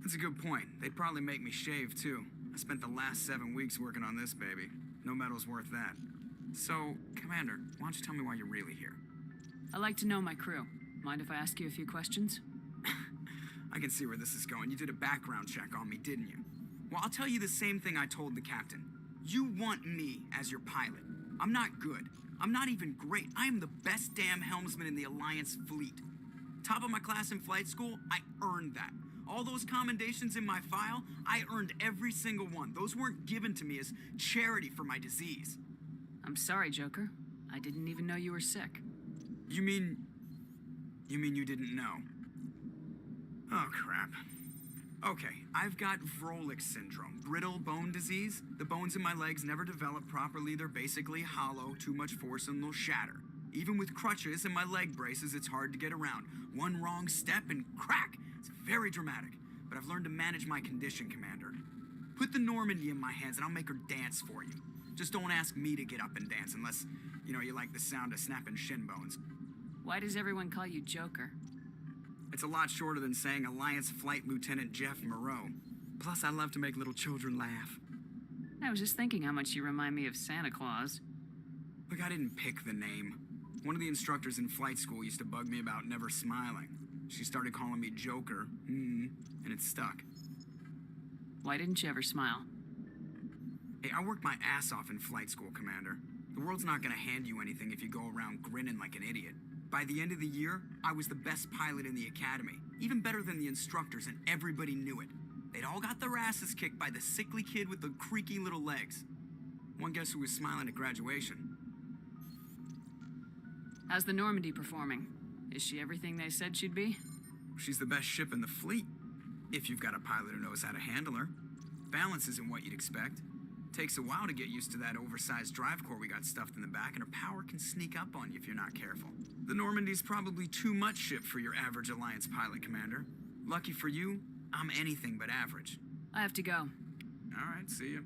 That's a good point. They'd probably make me shave, too. I spent the last 7 weeks working on this baby. No medal's worth that. So, Commander, why don't you tell me why you're really here? I like to know my crew. Mind if I ask you a few questions? I can see where this is going. You did a background check on me, didn't you? Well, I'll tell you the same thing I told the captain. You want me as your pilot. I'm not good. I'm not even great. I am the best damn helmsman in the Alliance fleet. Top of my class in flight school, I earned that. All those commendations in my file, I earned every single one. Those weren't given to me as charity for my disease. I'm sorry, Joker. I didn't even know you were sick. You mean you didn't know? Oh, crap. Okay, I've got Vrolik syndrome, brittle bone disease. The bones in my legs never develop properly. They're basically hollow, too much force and they'll shatter. Even with crutches and my leg braces, it's hard to get around. One wrong step and crack! It's very dramatic, but I've learned to manage my condition, Commander. Put the Normandy in my hands and I'll make her dance for you. Just don't ask me to get up and dance unless, you like the sound of snapping shin bones. Why does everyone call you Joker? It's a lot shorter than saying Alliance Flight Lieutenant Jeff Moreau. Plus, I love to make little children laugh. I was just thinking how much you remind me of Santa Claus. Look, I didn't pick the name. One of the instructors in flight school used to bug me about never smiling. She started calling me Joker, and it stuck. Why didn't you ever smile? Hey, I worked my ass off in flight school, Commander. The world's not gonna hand you anything if you go around grinning like an idiot. By the end of the year, I was the best pilot in the academy. Even better than the instructors, and everybody knew it. They'd all got their asses kicked by the sickly kid with the creaky little legs. One guess who was smiling at graduation? How's the Normandy performing? Is she everything they said she'd be? She's the best ship in the fleet, if you've got a pilot who knows how to handle her. Balance isn't what you'd expect. Takes a while to get used to that oversized drive core we got stuffed in the back, and her power can sneak up on you if you're not careful. The Normandy's probably too much ship for your average Alliance pilot, Commander. Lucky for you, I'm anything but average. I have to go. All right, see you.